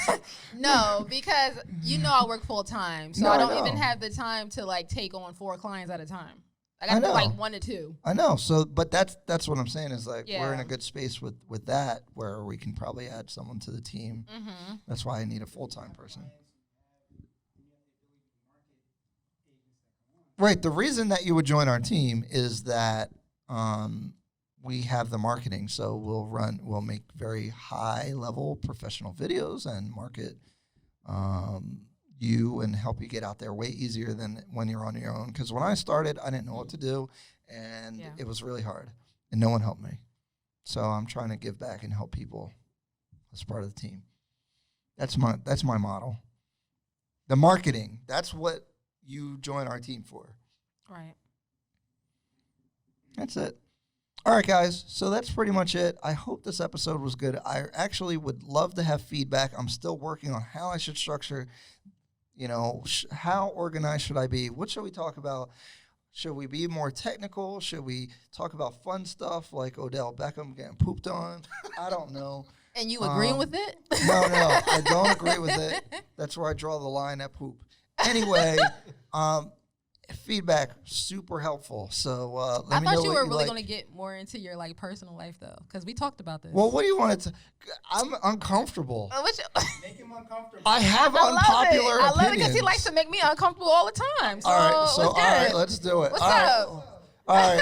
all, no, because I work full time, so No, I I don't even know. have the time to like take on 4 clients at a time. I I got to do know. like 1 to 2. I know. So, but that's what I'm saying is like we're in Yeah. a good space with that where we can probably add someone to the team. Mm-hmm. That's why I need a full-time person. Right. The reason that you would join our team is that we have the marketing. So we'll make very high-level professional videos and market you and help you get out there way easier than when you're on your own. Because when I started, I didn't know what to do, and Yeah. it was really hard, and no one helped me. So I'm trying to give back and help people as part of the team. That's my model. The marketing. That's what you join our team for. Right. That's it. All right, guys. So that's pretty much it. I hope this episode was good. I actually would love to have feedback. I'm still working on how I should structure, how organized should I be? What should we talk about? Should we be more technical? Should we talk about fun stuff like Odell Beckham getting pooped on? I don't know. And you agreeing with it? No, I don't agree with it. That's where I draw the line at poop. Anyway, feedback, super helpful. So let I me know thought you what were you really like. going to get more into your like personal life though, because we talked about this. Well, what do you want to? I'm uncomfortable. Make him uncomfortable. I have I love unpopular it. I love it because opinions. he likes to make me uncomfortable all the time. So, All right, so what's all right, good? let's do it. What's all right. up? All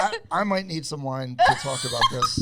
right. I might need some wine to talk about this.